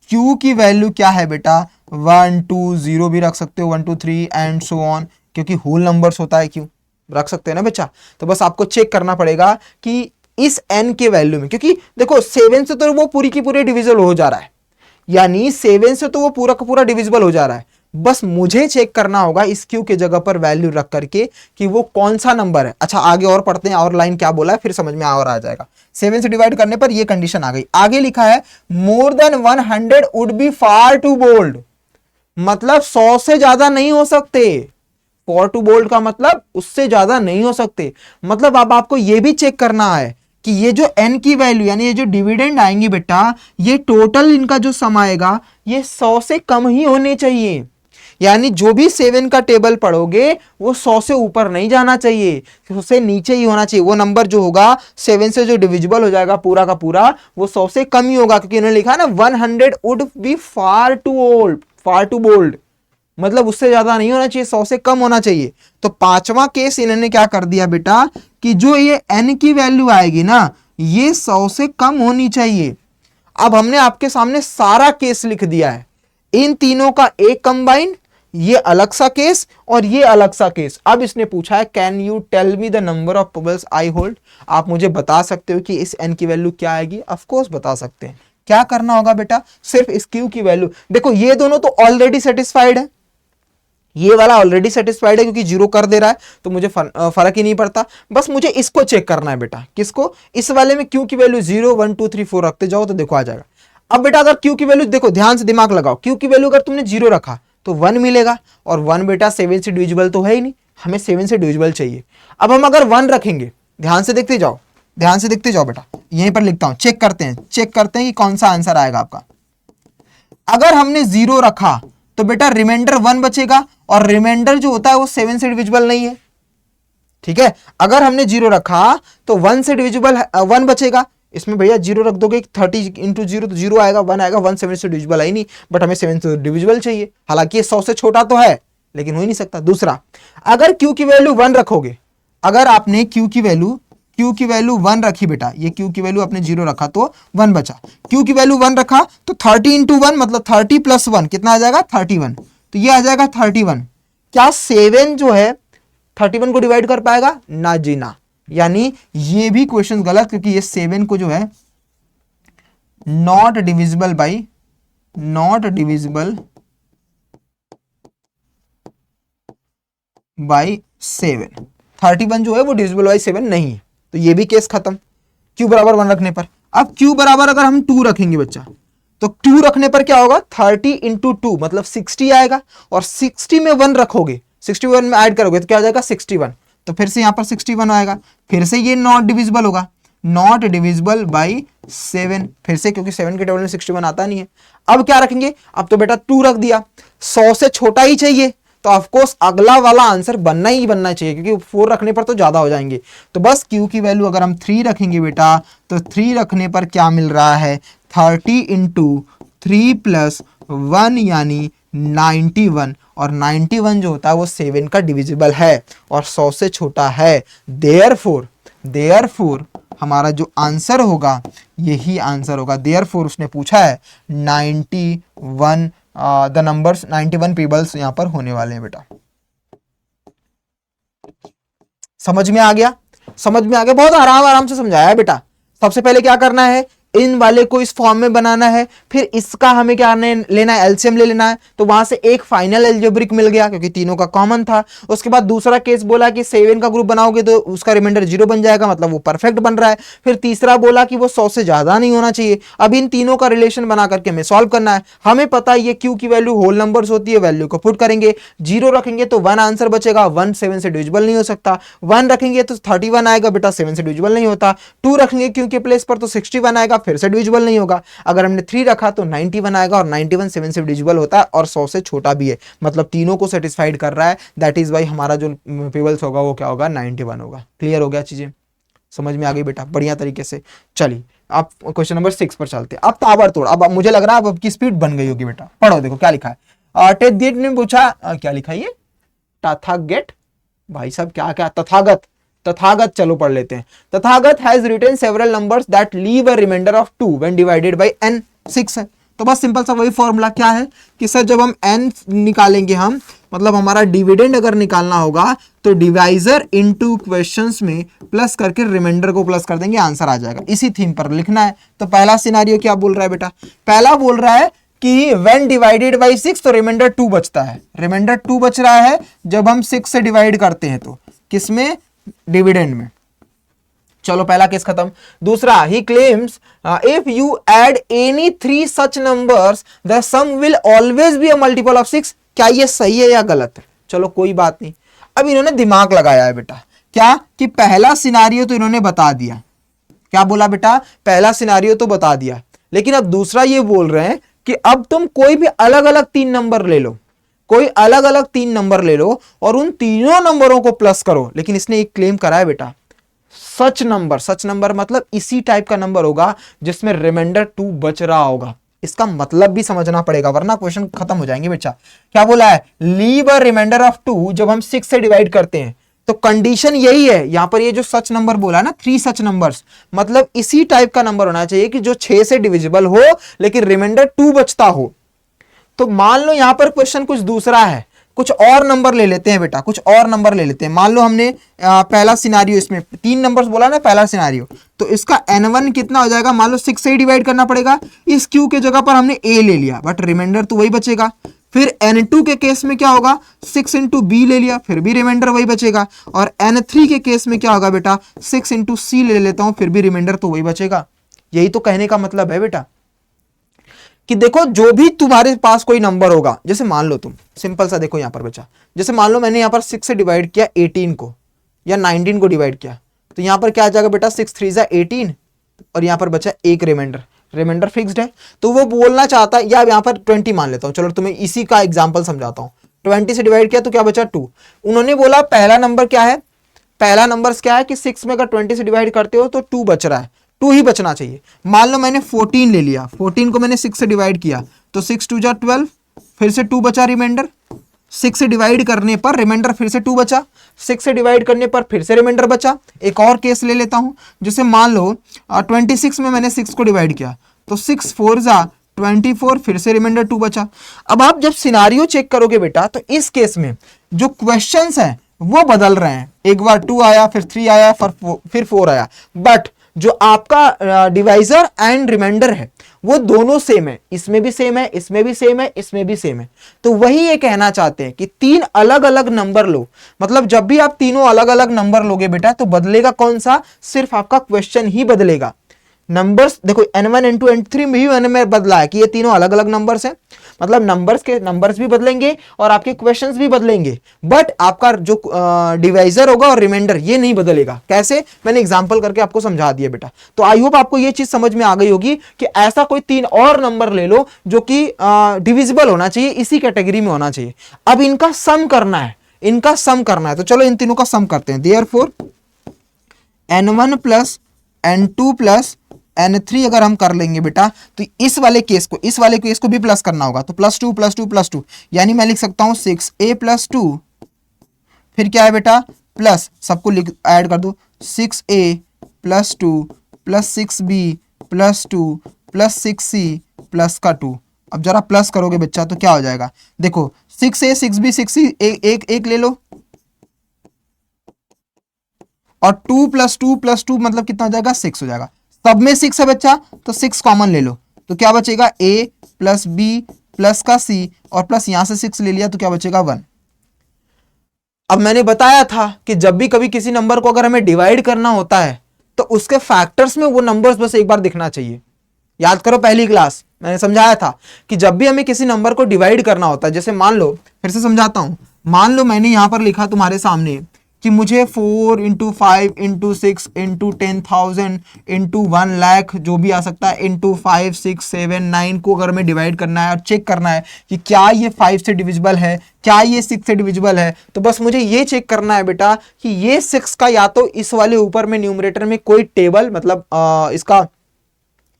Q की वैल्यू क्या है बेटा, 1 2 0 भी रख सकते हो, 1 2 3 एंड सो ऑन, क्योंकि होल नंबर्स होता है Q, रख सकते हैं ना बच्चा। तो बस आपको चेक करना पड़ेगा कि इस n के वैल्यू में, क्योंकि देखो 7 से तो वो पूरी की पूरी डिविजिबल हो जा रहा है, यानी 7 से तो वो पूरा का पूरा डिविजिबल हो जा रहा है। बस मुझे चेक करना होगा इस Q के जगह पर वैल्यू रख करके कि वो कौन सा नंबर है। अच्छा आगे और पढ़ते हैं, और लाइन क्या बोला है फिर समझ में और आ जाएगा। 7 से डिवाइड करने पर ये कंडीशन आ गई। आगे लिखा है more than 100 would be far too bold, मतलब 100 से ज्यादा नहीं हो सकते। फॉर टू बोल्ड का मतलब उससे ज्यादा नहीं हो सकते, मतलब अब आपको ये भी चेक करना है कि ये जो n की वैल्यू यानी ये जो डिविडेंड आएंगी बेटा, ये टोटल इनका जो सम आएगा ये 100 से कम ही होने चाहिए। यानी जो भी 7 का टेबल पढ़ोगे वो 100 से ऊपर नहीं जाना चाहिए, 100 से नीचे ही होना चाहिए। वो नंबर जो होगा 7 से जो डिविजिबल हो जाएगा पूरा का पूरा, वो 100 से कम ही होगा, क्योंकि इन्होंने लिखा है ना 100 would be far too bold, मतलब उससे ज्यादा नहीं होना चाहिए, 100 से कम होना चाहिए। तो पांचवा केस इन्होंने क्या कर दिया बेटा कि जो ये n की वैल्यू आएगी ना ये 100 से कम होनी चाहिए। अब हमने आपके सामने सारा केस लिख दिया है, इन तीनों का एक कंबाइन, ये अलग सा केस और ये अलग सा केस। अब इसने पूछा है can you tell me the number of pebbles I hold, आप मुझे बता सकते हो कि इस एन की वैल्यू क्या आएगी? ऑफ कोर्स बता सकते हैं। क्या करना होगा बेटा? सिर्फ इस क्यू की वैल्यू, देखो ये दोनों तो ऑलरेडी सेटिस्फाइड है, ये वाला ऑलरेडी सेटिस्फाइड है क्योंकि जीरो कर दे रहा है, तो मुझे फर्क ही नहीं पड़ता। बस मुझे इसको चेक करना है बेटा, किसको? इस वाले में क्यू की वैल्यू 0 1 2 3 4 रखते जाओ तो देखो आ जाएगा। अब बेटा अगर क्यू की वैल्यू, देखो ध्यान से दिमाग लगाओ, क्यू की वैल्यू अगर तुमने 0 रखा तो 1 मिलेगा, और 1 बेटा 7 से डिविजिबल तो है ही नहीं, हमें 7 से डिविजिबल चाहिए। अब हम अगर 1 रखेंगे, ध्यान से देखते जाओ, ध्यान से देखते जाओ बेटा, यहीं पर लिखता हूं, चेक करते हैं कि कौन सा आंसर आएगा आपका। अगर हमने 0 रखा तो बेटा रिमाइंडर 1 बचेगा, और रिमाइंडर जो होता है वो 7 से डिविजिबल नहीं है, ठीक है। अगर हमने 0 रखा तो 1 से डिविजिबल 1 बचेगा, इसमें भैया 0 रख दोगे 30 इंटू 0 तो 0 आएगा, 1 आएगा, 1 7 से डिविजिबल है ही नहीं, बट हमें 7 से डिविजिबल चाहिए, हालांकि ये 100 से छोटा तो है लेकिन हो ही नहीं सकता। दूसरा, अगर क्यू की वैल्यू 1 रखोगे, अगर आपने क्यू की वैल्यू 1 रखी बेटा, ये क्यू की वैल्यू आपने 0 रखा तो 1 बचा, क्यू की वैल्यू 1 रखा तो 30 इंटू 1 मतलब 30 प्लस 1 कितना आ जाएगा? 31, तो ये आ जाएगा 31। क्या 7 जो है 31 को डिवाइड कर पाएगा? ना जी ना, यानी ये भी क्वेश्चन गलत, क्योंकि ये 7 को जो है नॉट डिविजिबल बाई 7, 31 जो है वो डिविजिबल बाई 7 नहीं है, तो ये भी केस खत्म क्यू बराबर 1 रखने पर। अब क्यू बराबर अगर हम 2 रखेंगे बच्चा, तो 2 रखने पर क्या होगा? 30 इंटू 2 मतलब 60 आएगा, और 60 में 1 रखोगे, 61 में ऐड करोगे तो क्या आ जाएगा? 61, तो फिर से यहां पर 61 आएगा, फिर से ये नॉट डिविजिबल होगा, नॉट डिविजिबल बाई 7, फिर से, क्योंकि 7 के टेबल में 61 आता नहीं है। अब क्या रखेंगे? अब तो बेटा 2 रख दिया, 100 से छोटा ही चाहिए, तो ऑफकोर्स अगला वाला आंसर बनना ही बनना चाहिए, क्योंकि 4 रखने पर तो ज्यादा हो जाएंगे। तो बस क्यू की वैल्यू अगर हम 3 रखेंगे बेटा, तो 3 रखने पर क्या मिल रहा है? 30 इंटू 3 प्लस 1 यानी 91, और 91 जो होता है वो 7 का डिविजिबल है और 100 से छोटा है। देयरफॉर हमारा जो आंसर होगा यही आंसर होगा। देयरफॉर उसने पूछा है 91 द नंबर्स 91 पीपल्स यहां पर होने वाले हैं बेटा। समझ में आ गया? बहुत आराम से समझाया है बेटा। सबसे पहले क्या करना है? इन वाले को इस फॉर्म में बनाना है, फिर इसका हमें क्या लेना है? एलसीएम ले लेना है। तो वहां से एक फाइनल एल्जेब्रिक मिल गया क्योंकि तीनों का कॉमन था। उसके बाद दूसरा केस बोला कि 7 का ग्रुप बनाओगे तो उसका रिमाइंडर 0 बन जाएगा, मतलब वो परफेक्ट बन रहा है। फिर तीसरा बोला कि वो 100 से ज्यादा नहीं होना चाहिए। अब इन तीनों का रिलेशन बना करके हमें सॉल्व करना है। हमें पता है ये क्यू की वैल्यू होल नंबर्स होती है, वैल्यू को पुट करेंगे, 0 रखेंगे तो 1 आंसर बचेगा, 1 7 से डिविजिबल नहीं हो सकता, 1 रखेंगे तो 31 आएगा बेटा, 7 से डिविजिबल नहीं होता, 2 रखेंगे क्यू के प्लेस पर तो 61 आएगा, फिर से डिविजिबल नहीं होगा। अगर हमने 3 रखा तो 91 आएगा और 91 7 से डिविजिबल होता है और 100 से छोटा भी है, मतलब तीनों को सेटिस्फाइड कर रहा है। दैट इज वाई हमारा जो पीबल्स होगा वो क्या होगा? 91 होगा। क्लियर हो गया? चीजें समझ में आ गई बेटा बढ़िया तरीके से। चलिए आप क्वेश्चन नंबर 6 पर चलते हैं। अब ताबड़तोड़, अब मुझे लग रहा है अब आपकी स्पीड बन गई होगी बेटा। पढ़ो, देखो क्या लिखा है। टेट ने पूछा क्या लिखा है? ये तथागत, भाई साहब क्या क्या? तथागत चलो पढ़ लेते हैं। Tathagat has written several numbers that leave a reminder of 2 when divided by n। 6 है तो बस सिंपल सा वही फॉर्मूला क्या है कि सर जब हम n निकालेंगे, हम मतलब हमारा डिविडेंड अगर निकालना होगा तो डिवाइजर इनटू क्वेश्चंस में प्लस करके रिमाइंडर को प्लस कर देंगे, आंसर आ जाएगा। इसी थीम पर लिखना है। तो पहला सिनेरियो क्या बोल रहा है बेटा? पहला बोल रहा है कि व्हेन डिवाइडेड बाय 6 तो रिमाइंडर 2 बचता है। रिमाइंडर 2 बच रहा है जब हम 6 से डिवाइड करते हैं, तो किसमें? डिविडेंड में। चलो पहला केस खत्म। दूसरा, he claims if you add any 3 such numbers the sum will always be a multiple of 6। क्या ये सही है या गलत है? चलो कोई बात नहीं। अब इन्होंने दिमाग लगाया है बेटा। क्या कि पहला सिनारियो तो इन्होंने बता दिया। क्या बोला बेटा? पहला सिनारियो तो बता दिया, लेकिन अब दूसरा ये बोल रहे हैं कि अब तुम कोई भी अलग अलग 3 नंबर ले लो, कोई अलग अलग 3 नंबर ले लो और उन तीनों नंबरों को प्लस करो। लेकिन इसने एक क्लेम करा है बेटा, सच नंबर मतलब इसी टाइप का नंबर होगा जिसमें रिमाइंडर 2 बच रहा होगा। इसका मतलब भी समझना पड़ेगा वरना क्वेश्चन खत्म हो जाएंगे बच्चा। क्या बोला है? लीव अ रिमाइंडर ऑफ 2 जब हम 6 से डिवाइड करते हैं, तो कंडीशन यही है यहां पर, ये जो सच नंबर बोला ना, 3 सच नंबर्स, मतलब इसी टाइप का नंबर होना चाहिए कि जो 6 से डिविजिबल हो लेकिन रिमाइंडर 2 बचता हो। तो मान लो यहां पर क्वेश्चन कुछ दूसरा है, कुछ और नंबर ले लेते हैं बेटा, कुछ और नंबर ले लेते हैं। मान लो हमने पहला सिनारियो, इसमें 3 नंबर्स बोला ना पहला सिनारियो, तो इसका n1 कितना हो जाएगा, मान लो 6 से ही डिवाइड करना पड़ेगा। इस q के जगह पर हमने a ले लिया, बट रिमाइंडर तो वही बचेगा। फिर n2 के केस में क्या होगा, 6 इंटू बी ले लिया, फिर भी रिमाइंडर वही बचेगा। और n3 के केस में क्या होगा बेटा, 6 इंटू सी ले लेता हूं, फिर भी रिमाइंडर तो वही बचेगा। यही तो कहने का मतलब है बेटा कि देखो जो भी तुम्हारे पास कोई नंबर होगा, जैसे मान लो तुम सिंपल सा देखो यहां पर बचा, जैसे मान लो मैंने यहां पर 6 से डिवाइड किया 18 को या 19 को डिवाइड किया, तो यहां पर क्या आ जाएगा बेटा, 6 3 जा 18 और यहां पर बचा एक रिमाइंडर, रिमाइंडर फिक्स्ड है। तो वो बोलना चाहता है, या यहां पर 20 मान लेता हूं, चलो तुम्हें इसी का एग्जाम्पल समझाता हूं। 20 से डिवाइड किया तो क्या बचा 2। उन्होंने बोला पहला नंबर क्या है, पहला नंबर क्या है कि 6 में अगर 20 से डिवाइड करते हो तो 2 बच रहा है, 2 ही बचना चाहिए। मान लो मैंने 14 ले लिया, 14 को मैंने 6 से डिवाइड किया तो 6 2 जा 12, फिर से 2 बचा रिमाइंडर। 6 से डिवाइड करने पर रिमाइंडर फिर से 2 बचा, 6 से डिवाइड करने पर फिर से रिमाइंडर बचा। एक और केस ले लेता हूं, जैसे मान लो 26 में मैंने 6 को डिवाइड किया तो 6 4 जा 24, फिर से रिमाइंडर 2 बचा। अब आप जब सिनारियो चेक करोगे बेटा, तो इस केस में जो क्वेश्चंस हैं वो बदल रहे हैं, एक बार 2 आया, फिर 3 आया, फिर 4 आया, बट जो आपका डिवाइजर एंड रिमाइंडर है वो दोनों सेम है, इसमें भी सेम है, इसमें भी सेम है, इसमें भी सेम है। तो वही ये कहना चाहते हैं कि 3 अलग अलग नंबर लो, मतलब जब भी आप तीनों अलग अलग नंबर लोगे बेटा तो बदलेगा कौन सा, सिर्फ आपका क्वेश्चन ही बदलेगा। नंबर्स देखो n1 n2 n3 में भी मैंने में बदला है कि ये तीनों अलग अलग नंबर्स हैं, मतलब नंबर्स भी बदलेंगे और आपके क्वेश्चंस भी बदलेंगे, बट आपका जो डिवाइजर होगा और रिमाइंडर ये नहीं बदलेगा। कैसे, मैंने एग्जांपल करके आपको समझा दिया बेटा। तो आई होप आपको ये चीज समझ में आ गई होगी कि ऐसा कोई 3 और नंबर ले लो जो कि डिविजिबल होना चाहिए, इसी कैटेगरी में होना चाहिए। अब इनका सम करना है, इनका सम करना है, तो चलो इन तीनों का सम करते हैं। Therefore n1 plus n2 plus n3 अगर हम कर लेंगे बेटा, तो इस वाले केस को भी प्लस करना होगा, तो प्लस टू, यानी मैं लिख सकता हूं 6a प्लस 2, फिर क्या है बेटा प्लस, सबको ऐड कर दो, 6a plus 2 plus 6b plus 2 plus 6c plus का 2। अब जरा प्लस करोगे बच्चा तो क्या हो जाएगा, देखो 6a 6b 6c एक ले लो, और 2 प्लस 2 प्लस 2 मतलब कितना हो जाएगा, 6 हो जाएगा। सब में 6 है बच्चा, तो 6 कॉमन ले लो, तो क्या बचेगा a प्लस b प्लस का c, और प्लस यहां से 6 ले लिया तो क्या बचेगा 1। अब मैंने बताया था कि जब भी कभी किसी नंबर को अगर हमें डिवाइड करना होता है तो उसके फैक्टर्स में वो नंबर्स बस एक बार दिखना चाहिए। याद करो पहली क्लास मैंने समझाया था कि जब भी हमें किसी नंबर को डिवाइड करना होता है, जैसे मान लो, फिर से समझाता हूं, मान लो मैंने यहां पर लिखा तुम्हारे सामने कि मुझे 4 into 5 into 6 into 10,000 into 1 lakh जो भी आ सकता है इंटू 5 6 7 9 को अगर हमें डिवाइड करना है और चेक करना है कि क्या ये 5 से डिविजिबल है, क्या ये 6 से डिविजिबल है, तो बस मुझे ये चेक करना है बेटा कि ये 6 का या तो इस वाले ऊपर में न्यूमरेटर में कोई टेबल मतलब इसका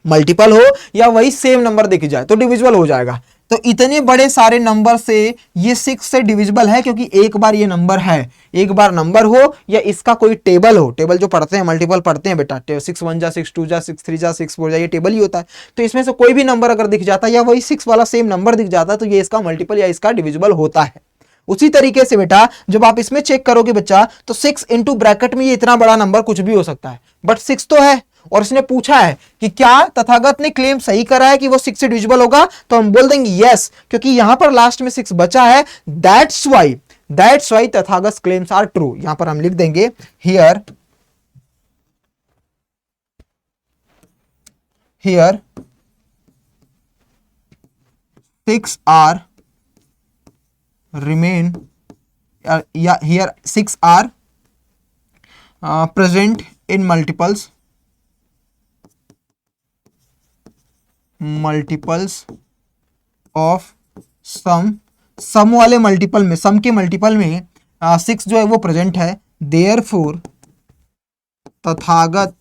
मल्टीपल हो या वही सेम नंबर दिख जाए तो डिविजिबल हो जाएगा। तो इतने बड़े सारे नंबर से ये 6 से डिविजिबल है क्योंकि एक बार ये नंबर है, एक बार नंबर हो या इसका कोई टेबल हो, टेबल जो पढ़ते हैं मल्टीपल पढ़ते हैं बेटा, 6 1 जा 6 2 जा 6 3 जा 6 4 जा, ये टेबल ही होता है। तो इसमें से कोई भी नंबर अगर दिख जाता है या वही 6 वाला सेम नंबर दिख जाता है तो ये इसका मल्टीपल या इसका डिविजिबल होता है। उसी तरीके से बेटा जब आप इसमें चेक करोगे बच्चा तो 6 इंटू ब्रैकेट में ये इतना बड़ा नंबर कुछ भी हो सकता है, बट 6 तो है और इसने पूछा है कि क्या तथागत ने क्लेम सही करा है कि वो 6 से डिविजिबल होगा, तो हम बोल देंगे यस, क्योंकि यहां पर लास्ट में 6 बचा है, that's why Tathagat claims are true. यहां पर हम लिख देंगे हियर 6 आर remain या here 6 are present in multiples of sum वाले मल्टीपल में, सम के मल्टीपल में 6 जो है वो प्रेजेंट है, देयरफॉर तथागत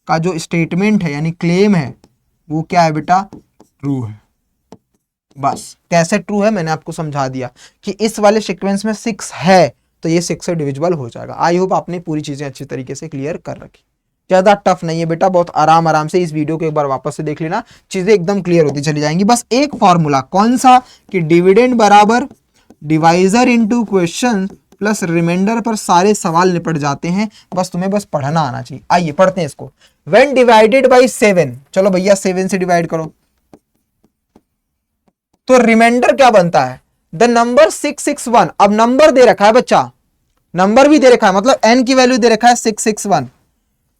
का जो स्टेटमेंट है यानी क्लेम है वो क्या है बेटा, ट्रू है। बस कैसे ट्रू है मैंने आपको समझा दिया कि इस वाले सीक्वेंस में 6 है तो ये 6 से डिविजिबल हो जाएगा। आई होप आपने पूरी चीजें अच्छी तरीके से क्लियर कर रखी। ज्यादा टफ नहीं है बेटा, बहुत आराम आराम से इस वीडियो को एक बार वापस से देख लेना, चीजें एकदम क्लियर होती चली जाएंगी। बस एक फॉर्मूला, कौन सा, कि डिविडेंड बराबर divisor into question plus reminder पर सारे सवाल निपट जाते हैं। बस तुम्हें बस पढ़ना आना चाहिए। आइए पढ़ते हैं इसको। व्हेन डिवाइडेड बाय 7, चलो भैया 7 से डिवाइड करो तो रिमाइंडर क्या बनता है, द नंबर 661। अब नंबर दे रखा है बच्चा, नंबर भी दे रखा है, मतलब n की वैल्यू दे रखा है 661।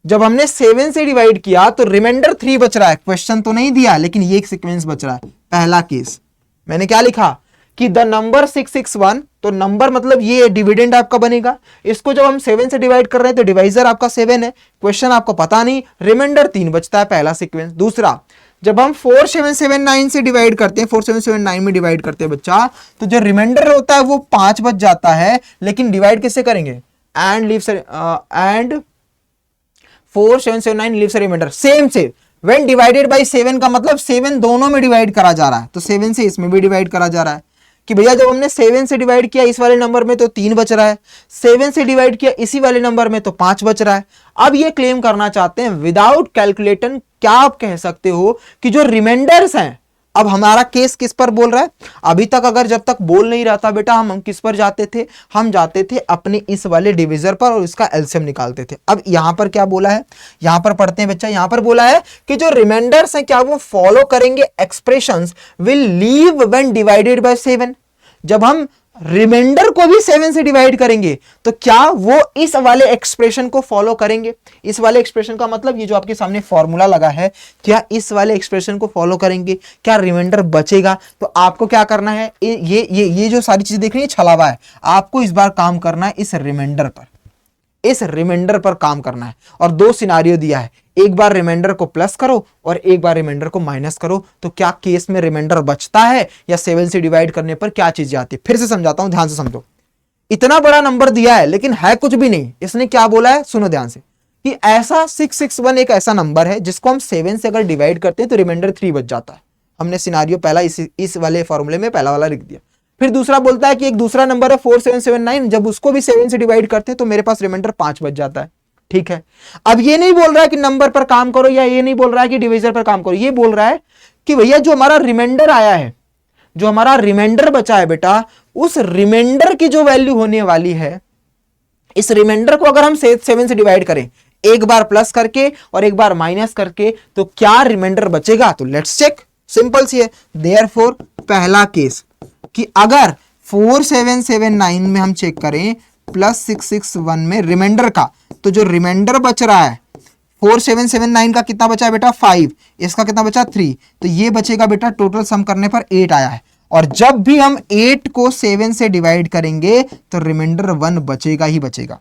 जब हमने 7 से डिवाइड किया तो रिमाइंडर 3 बच रहा है। क्वेश्चन तो नहीं दिया लेकिन ये एक सीक्वेंस बच रहा है। पहला केस मैंने क्या लिखा कि द नंबर 661, तो नंबर मतलब ये डिविडेंड आपका बनेगा। इसको जब हम 7 से डिवाइड कर रहे हैं तो डिवाइजर आपका 7 है, क्वेश्चन आपको पता नहीं, रिमाइंडर 3 बचता है, पहला सीक्वेंस। दूसरा, जब हम 4779 से डिवाइड करते हैं, 4779 में डिवाइड करते हैं बच्चा, तो जो रिमाइंडर होता है वो 5 बच जाता है, लेकिन डिवाइड किससे करेंगे, and leaves and 4779 leaves reminder same से। व्हेन डिवाइडेड बाय 7 का मतलब 7 दोनों में डिवाइड करा जा रहा है, तो 7 से इसमें भी डिवाइड करा जा रहा है कि भैया जब हमने 7 से डिवाइड किया इस वाले नंबर में तो 3 बच रहा है, 7 से डिवाइड किया इसी वाले नंबर में तो 5 बच रहा है। अब ये क्लेम करना चाहते हैं विदाउट कैलकुलेटर, क्या आप कह सकते हो कि जो रिमाइंडर्स हैं, अब हमारा केस किस पर बोल रहा है, अभी तक अगर जब तक बोल नहीं रहा था बेटा हम किस पर जाते थे, हम जाते थे अपने इस वाले डिविजर पर और इसका एलसीएम निकालते थे। अब यहां पर क्या बोला है, यहां पर पढ़ते हैं बच्चा, यहां पर बोला है कि जो रिमाइंडर्स हैं क्या वो फॉलो करेंगे expressions will leave when divided bye 7। जब हम रिमाइंडर को भी 7 से डिवाइड करेंगे तो क्या वो इस वाले एक्सप्रेशन को फॉलो करेंगे। इस वाले एक्सप्रेशन का मतलब ये जो आपके सामने फॉर्मूला लगा है, क्या इस वाले एक्सप्रेशन को फॉलो करेंगे, क्या रिमाइंडर बचेगा। तो आपको क्या करना है, ये जो सारी चीजें देख रही है छलावा है, आपको इस बार काम करना है इस रिमाइंडर पर, इस रिमाइंडर पर काम करना है। और 2 सिनारियो दिया है, एक बार रिमाइंडर को प्लस करो और एक बार रिमाइंडर को माइनस करो, तो क्या केस में रिमाइंडर बचता है या 7 से डिवाइड करने पर क्या चीजें आती है। फिर से समझाता हूं, ध्यान से समझो। इतना बड़ा नंबर दिया है लेकिन है कुछ भी नहीं। इसने क्या बोला है, सुनो ध्यान से, कि ऐसा 661 एक ऐसा नंबर है जिसको हम 7 से अगर डिवाइड करते हैं तो रिमाइंडर 3 बच जाता है। हमने सिनारियो पहला इस वाले फॉर्मूले में पहला वाला लिख दिया। फिर दूसरा बोलता है कि एक दूसरा नंबर है 4779, जब उसको भी 7 से डिवाइड करते हैं तो मेरे पास रिमाइंडर 5 बच जाता है। ठीक है, अब ये नहीं बोल रहा है कि नंबर पर काम करो, या ये नहीं बोल रहा है कि डिवीजर पर काम करो, ये बोल रहा है कि भैया जो हमारा रिमाइंडर आया है, जो हमारा रिमाइंडर बचा है बेटा, उस रिमाइंडर की जो वैल्यू होने वाली है, इस रिमाइंडर को अगर हम 7 से डिवाइड करें, एक बार प्लस करके और एक बार माइनस करके, तो क्या रिमाइंडर बचेगा। तो लेट्स चेक, सिंपल सी है। देयरफॉर पहला केस कि अगर 4779 में हम चेक करें प्लस 661 में रिमाइंडर का, तो जो रिमाइंडर बच रहा है 4779 का कितना बचा है बेटा 5, इसका कितना बचा 3, तो ये बचेगा बेटा, टोटल सम करने पर 8 आया है। और जब भी हम 8 को 7 से डिवाइड करेंगे तो रिमाइंडर 1 बचेगा ही बचेगा,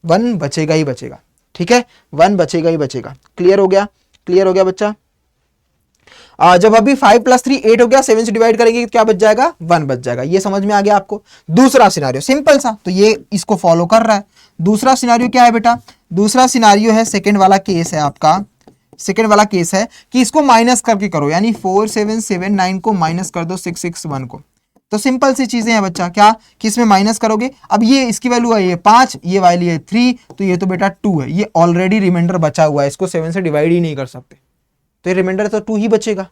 1 बचेगा ही बचेगा। ठीक है, 1 बचेगा ही बचेगा। क्लियर हो गया, क्लियर हो गया बच्चा। जब अभी 5 + 3 8 हो गया, 7 से डिवाइड करेंगे तो क्या बच जाएगा, 1 बच जाएगा। ये समझ में आ गया आपको। दूसरा सिनारियो सिंपल सा, तो ये इसको फॉलो कर रहा है। दूसरा सिनारियो क्या है बेटा, दूसरा सिनारियो है सेकंड वाला केस है आपका, सेकंड वाला केस है कि इसको माइनस करके करो, यानी 4779 को माइनस कर दो 661 को। तो सिंपल सी चीजें हैं बच्चा, क्या कि इसमें माइनस करोगे, अब ये इसकी वैल्यू है ये 5, ये वाली है 3, तो ये तो बेटा 2 है, ये ऑलरेडी रिमाइंडर बचा हुआ है, इसको 7 से डिवाइड ही नहीं कर सकते, तो ये रिमाइंडर तो 2 ही बचेगा।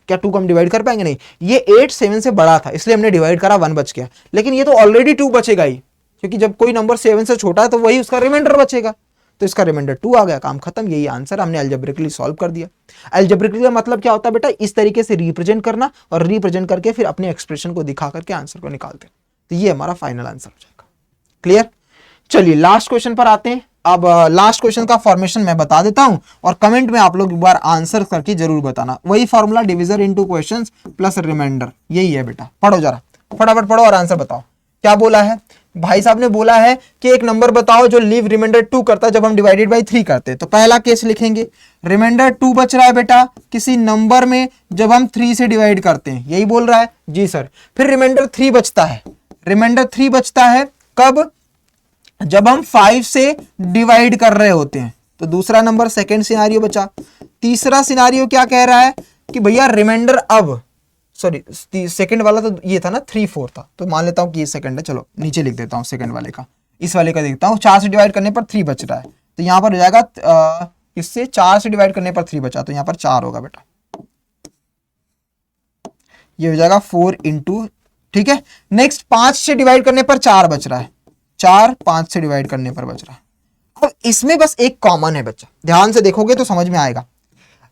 क्या 2 को हम डिवाइड कर पाएंगे, नहीं। ये 8 7 से बड़ा था इसलिए हमने डिवाइड करा, 1 बच गया, लेकिन ये तो ऑलरेडी 2 बचेगा ही, क्योंकि जब कोई नंबर 7 से छोटा है तो वही उसका रिमाइंडर बचेगा, तो इसका रिमाइंडर 2 आ गया, काम खत्म। यही आंसर हमने अलजेब्रिकली सॉल्व कर दिया। अलजेब्रिकली का मतलब क्या होता है बेटा, इस तरीके से रिप्रेजेंट करना और रिप्रेजेंट करके फिर अपने एक्सप्रेशन को दिखा करके आंसर को निकालते हैं, तो ये हमारा फाइनल आंसर हो जाएगा। क्लियर। चलिए लास्ट क्वेश्चन पर आते हैं। अब लास्ट क्वेश्चन का फॉर्मेशन मैं बता देता हूं और कमेंट में आप लोग एक बार आंसर करके जरूर बताना। वही formula, divisor into questions plus reminder, यही है बेटा। पढ़ो जरा, फटाफट पढ़ो और आंसर बताओ। क्या बोला है भाई साहब ने, बोला है कि एक नंबर बताओ जो लीव रिमाइंडर 2 करता है जब हम डिवाइडेड बाई 3 करते हैं। तो पहला केस लिखेंगे, रिमाइंडर 2 बच रहा है बेटा किसी नंबर में जब हम 3 से डिवाइड करते हैं, यही बोल रहा है जी सर। फिर रिमाइंडर 3 बचता है, रिमाइंडर 3 बचता है कब, जब हम 5 से डिवाइड कर रहे होते हैं। तो दूसरा नंबर, सेकंड सिनारियो बचा। तीसरा सिनारियो क्या कह रहा है कि भैया रिमाइंडर अब सॉरी सेकंड वाला तो ये था ना 3/4 था, तो मान लेता हूँ कि ये सेकंड है। चलो नीचे लिख देता हूँ सेकंड वाले का, इस वाले का देखता हूँ। 4 से डिवाइड करने पर 3 बच रहा है, तो यहाँ पर हो जाएगा इससे 4 से डिवाइड करने पर 3 बचा, तो यहाँ पर 4 होगा बेटा। ये हो जाएगा 4 इंटू, ठीक है। नेक्स्ट 5 से डिवाइड करने पर 4 बच रहा है, 4 5 से डिवाइड करने पर बच रहा है। अब इसमें बस एक कॉमन है बच्चा, ध्यान से देखोगे तो समझ में आएगा।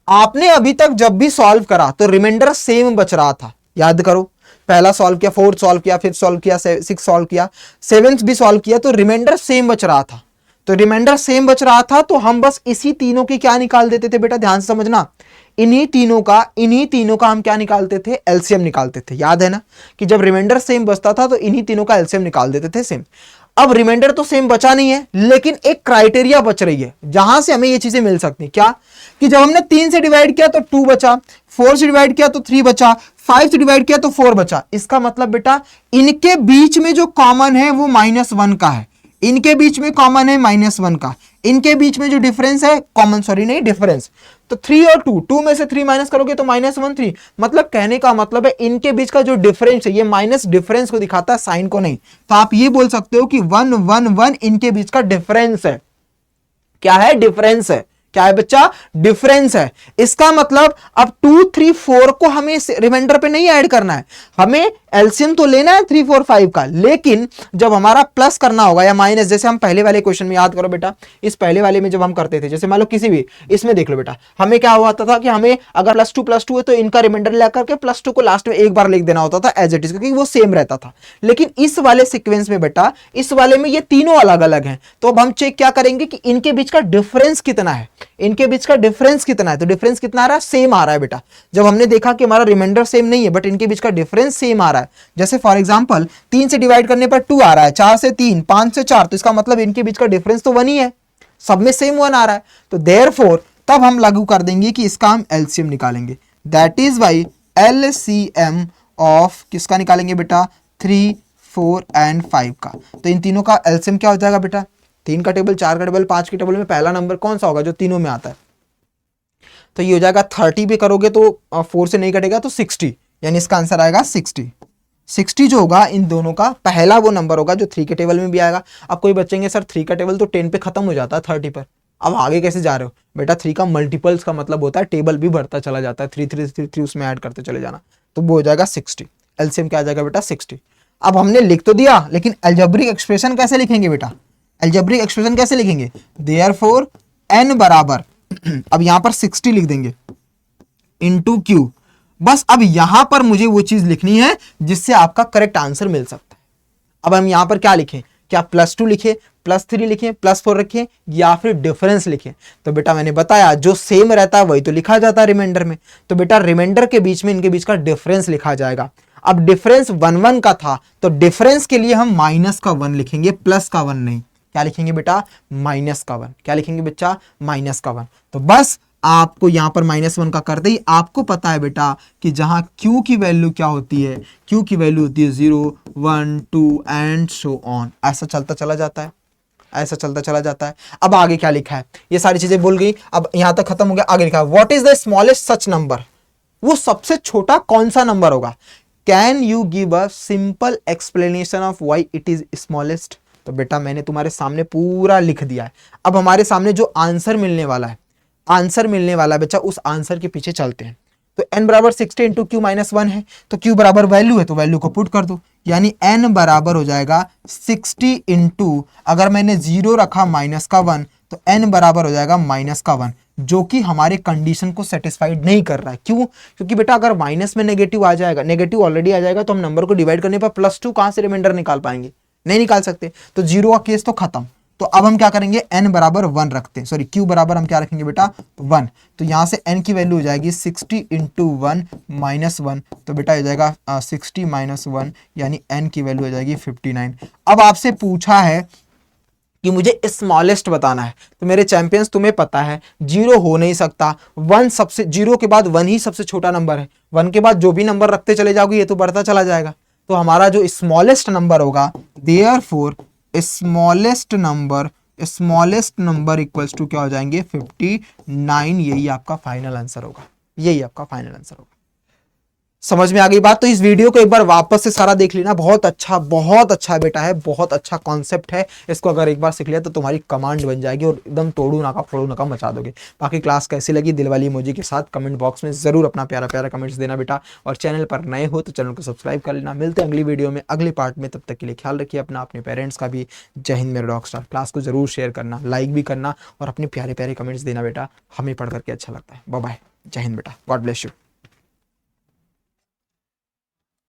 आपने अभी तक जब भी सॉल्व करा तो रिमाइंडर सेम बच रहा था, याद करो। पहला सॉल्व किया, फोर्थ सॉल्व किया, फिफ्थ सॉल्व किया, सिक्स सॉल्व किया, सेवेंथ भी सॉल्व किया, तो रिमाइंडर सेम बच रहा था। तो रिमाइंडर सेम बच रहा था तो हम बस इसी तीनों की क्या निकाल देते थे बेटा, ध्यान से समझना। इन्हीं तीनों का हम क्या निकालते थे, एलसीएम निकालते थे। याद है ना कि जब रिमाइंडर सेम बचता था तो इन्हीं तीनों का एलसीएम निकाल देते थे सेम। अब रिमाइंडर तो सेम बचा नहीं है, लेकिन एक क्राइटेरिया बच रही है जहां से हमें ये चीजें मिल सकती हैं। क्या कि जब हमने 3 से डिवाइड किया तो 2 बचा, 4 से डिवाइड किया तो 3 बचा, 5 से डिवाइड किया तो 4 बचा। इसका मतलब बेटा इनके बीच में जो कॉमन है वो -1 का है, इनके बीच में कॉमन है -1 का, इनके बीच में जो डिफरेंस है कॉमन, सॉरी नहीं डिफरेंस, तो 3 और 2, 2 में से 3 माइनस करोगे तो -1 3। मतलब कहने का मतलब है इनके बीच का जो डिफरेंस है, ये माइनस डिफरेंस को दिखाता है, साइन को नहीं। तो आप ये बोल सकते हो कि 1 1 1 इनके बीच का डिफरेंस है। क्या है, डिफरेंस है। क्या है बच्चा, डिफरेंस है। इसका मतलब अब 2 3 4 को हमें रिमाइंडर पे नहीं ऐड करना है, हमें एलसीएम तो लेना है 3 4 5 का, लेकिन जब हमारा प्लस करना होगा या माइनस, जैसे हम पहले वाले क्वेश्चन में, याद करो बेटा, इस पहले वाले में जब हम करते थे, जैसे मान लो किसी भी इसमें देख लो बेटा, हमें क्या हुआ था कि हमें अगर +2 है तो इनका रिमाइंडर लेकर के +2 को लास्ट में एक बार लिख देना होता था एज इट इज, क्योंकि वो सेम रहता था। लेकिन इस वाले सीक्वेंस में बेटा, इस वाले में ये तीनों अलग अलग हैं, तो अब हम चेक क्या करेंगे कि इनके बीच का डिफरेंस कितना है, इनके बीच का डिफरेंस कितना है। तो डिफरेंस कितना आ रहा है, सेम आ रहा है बेटा। जब हमने देखा कि हमारा रिमाइंडर सेम नहीं है बट इनके बीच का डिफरेंस सेम आ रहा है, जैसे फॉर एग्जांपल 3 से डिवाइड करने पर 2 आ रहा है, 4 से 3, 5 से 4, तो इसका मतलब इनके बीच का डिफरेंस तो 1 ही है, सब में सेम 1 आ रहा है। तो देयरफॉर तब हम लागू कर देंगे कि इसका हम एलसीएम निकालेंगे, that is why LCM of किसका निकालेंगे बेटा, 3 4 एंड 5 का। तो इन तीनों का एलसीएम क्या हो जाएगा बेटा, 3 का टेबल, 4 का टेबल, 5 के टेबल में पहला नंबर कौन सा होगा जो तीनों में आता है, तो ये हो जाएगा 30 भी करोगे तो 4 से नहीं कटेगा तो 60, यानी इसका आंसर आएगा 60। 60 जो होगा इन दोनों का पहला वो नंबर होगा जो 3 के टेबल में भी आएगा। अब कोई बच्चेंगे सर 3 का टेबल तो 10 पे खत्म हो जाता है 30 पर, अब आगे कैसे जा रहे हो बेटा, 3 का मल्टीपल्स का मतलब होता है टेबल भी बढ़ता चला जाता है, 3 3 3 3 उसमें ऐड करते चले जाना, तो वो हो जाएगा 60। एलसीएम क्या आ जाएगा बेटा, 60। अब हमने लिख तो दिया, लेकिन अलजेब्रिक एक्सप्रेशन कैसे लिखेंगे बेटा, अलजेब्रिक एक्सप्रेशन कैसे लिखेंगे, देयरफॉर n बराबर अब यहां पर 60 लिख देंगे इंटू क्यू। बस अब यहां पर मुझे वो चीज लिखनी है जिससे आपका करेक्ट आंसर मिल सकता है। अब हम यहां पर क्या लिखें, क्या +2 लिखें, +3 लिखें, +4 रखें, या फिर डिफरेंस लिखें। तो बेटा मैंने बताया जो सेम रहता है वही तो लिखा जाता है रिमाइंडर में, तो बेटा रिमाइंडर के बीच में इनके बीच का डिफरेंस लिखा जाएगा। अब डिफरेंस 1 1 का था तो डिफरेंस के लिए हम -1 लिखेंगे, +1 नहीं। क्या लिखेंगे बेटा, -1। क्या लिखेंगे बच्चा, -1। तो बस आपको यहां पर -1 का करते ही आपको पता है बेटा कि जहां Q की वैल्यू क्या होती है, Q की वैल्यू होती है 0 1 2 एंड सो ऑन, ऐसा चलता चला जाता है, ऐसा चलता चला जाता है। अब आगे क्या लिखा है, ये सारी चीजें भूल गई, अब यहां तक खत्म हो गया। आगे लिखा है what is the smallest such number, वो सबसे छोटा कौन सा नंबर होगा। Can you give a simple explanation of why it is smallest. तो बेटा मैंने तुम्हारे सामने पूरा लिख दिया है। अब हमारे सामने जो आंसर मिलने वाला है, आंसर मिलने वाला बच्चा, उस आंसर के पीछे चलते हैं। तो n बराबर 60 इंटू क्यू -1 है, तो q बराबर वैल्यू है तो वैल्यू को पुट कर दो, यानी n बराबर हो जाएगा 60 इंटू, अगर मैंने 0 रखा -1 तो n बराबर हो जाएगा -1, जो कि हमारे कंडीशन को सेटिस्फाइड नहीं कर रहा है। क्यों, क्योंकि बेटा अगर माइनस में नेगेटिव आ जाएगा, नेगेटिव ऑलरेडी आ जाएगा, तो हम नंबर को डिवाइड करने पर +2 कहां से रिमाइंडर निकाल पाएंगे, नहीं निकाल सकते, तो 0 का केस तो खत्म। तो अब हम क्या करेंगे, n बराबर 1 रखते हैं, सॉरी q बराबर हम क्या रखेंगे बेटा 1, तो यहां से n की वैल्यू हो जाएगी 60 इंटू 1 -1, तो बेटा हो जाएगा 60 -1, यानी n की वैल्यू हो जाएगी 59। अब आपसे पूछा है कि मुझे स्मॉलेस्ट बताना है, तो मेरे चैंपियंस तुम्हें पता है 0 हो नहीं सकता, 1 सबसे, 0 के बाद 1 ही सबसे छोटा नंबर है, 1 के बाद जो भी नंबर रखते चले जाओगे ये तो बढ़ता चला जाएगा। तो हमारा जो स्मॉलेस्ट नंबर होगा, therefore smallest number equals to क्या हो जाएंगे 59, यही आपका फाइनल आंसर होगा, यही आपका फाइनल आंसर होगा। समझ में आ गई बात? तो इस वीडियो को एक बार वापस से सारा देख लेना, बहुत अच्छा बेटा है, बहुत अच्छा कॉन्सेप्ट है। इसको अगर एक बार सीख लिया तो तुम्हारी कमांड बन जाएगी और एकदम तोड़ू नाका फोड़ू नाका मचा दोगे। बाकी क्लास कैसी लगी दिल वाली इमोजी के साथ कमेंट बॉक्स में जरूर अपना प्यारा प्यारा कमेंट्स देना बेटा। और चैनल पर नए हो तो चैनल को सब्सक्राइब कर लेना। मिलते हैं अगली वीडियो में अगले पार्ट में, तब तक के लिए ख्याल रखिए अपना, अपने पेरेंट्स का भी। जय हिंद मेरे रॉक स्टार। क्लास को जरूर शेयर करना, लाइक भी करना और अपने प्यारे प्यारे कमेंट्स देना बेटा, हमें पढ़ करके अच्छा लगता है। बाय बाय, जय हिंद बेटा, गॉड ब्लेस यू।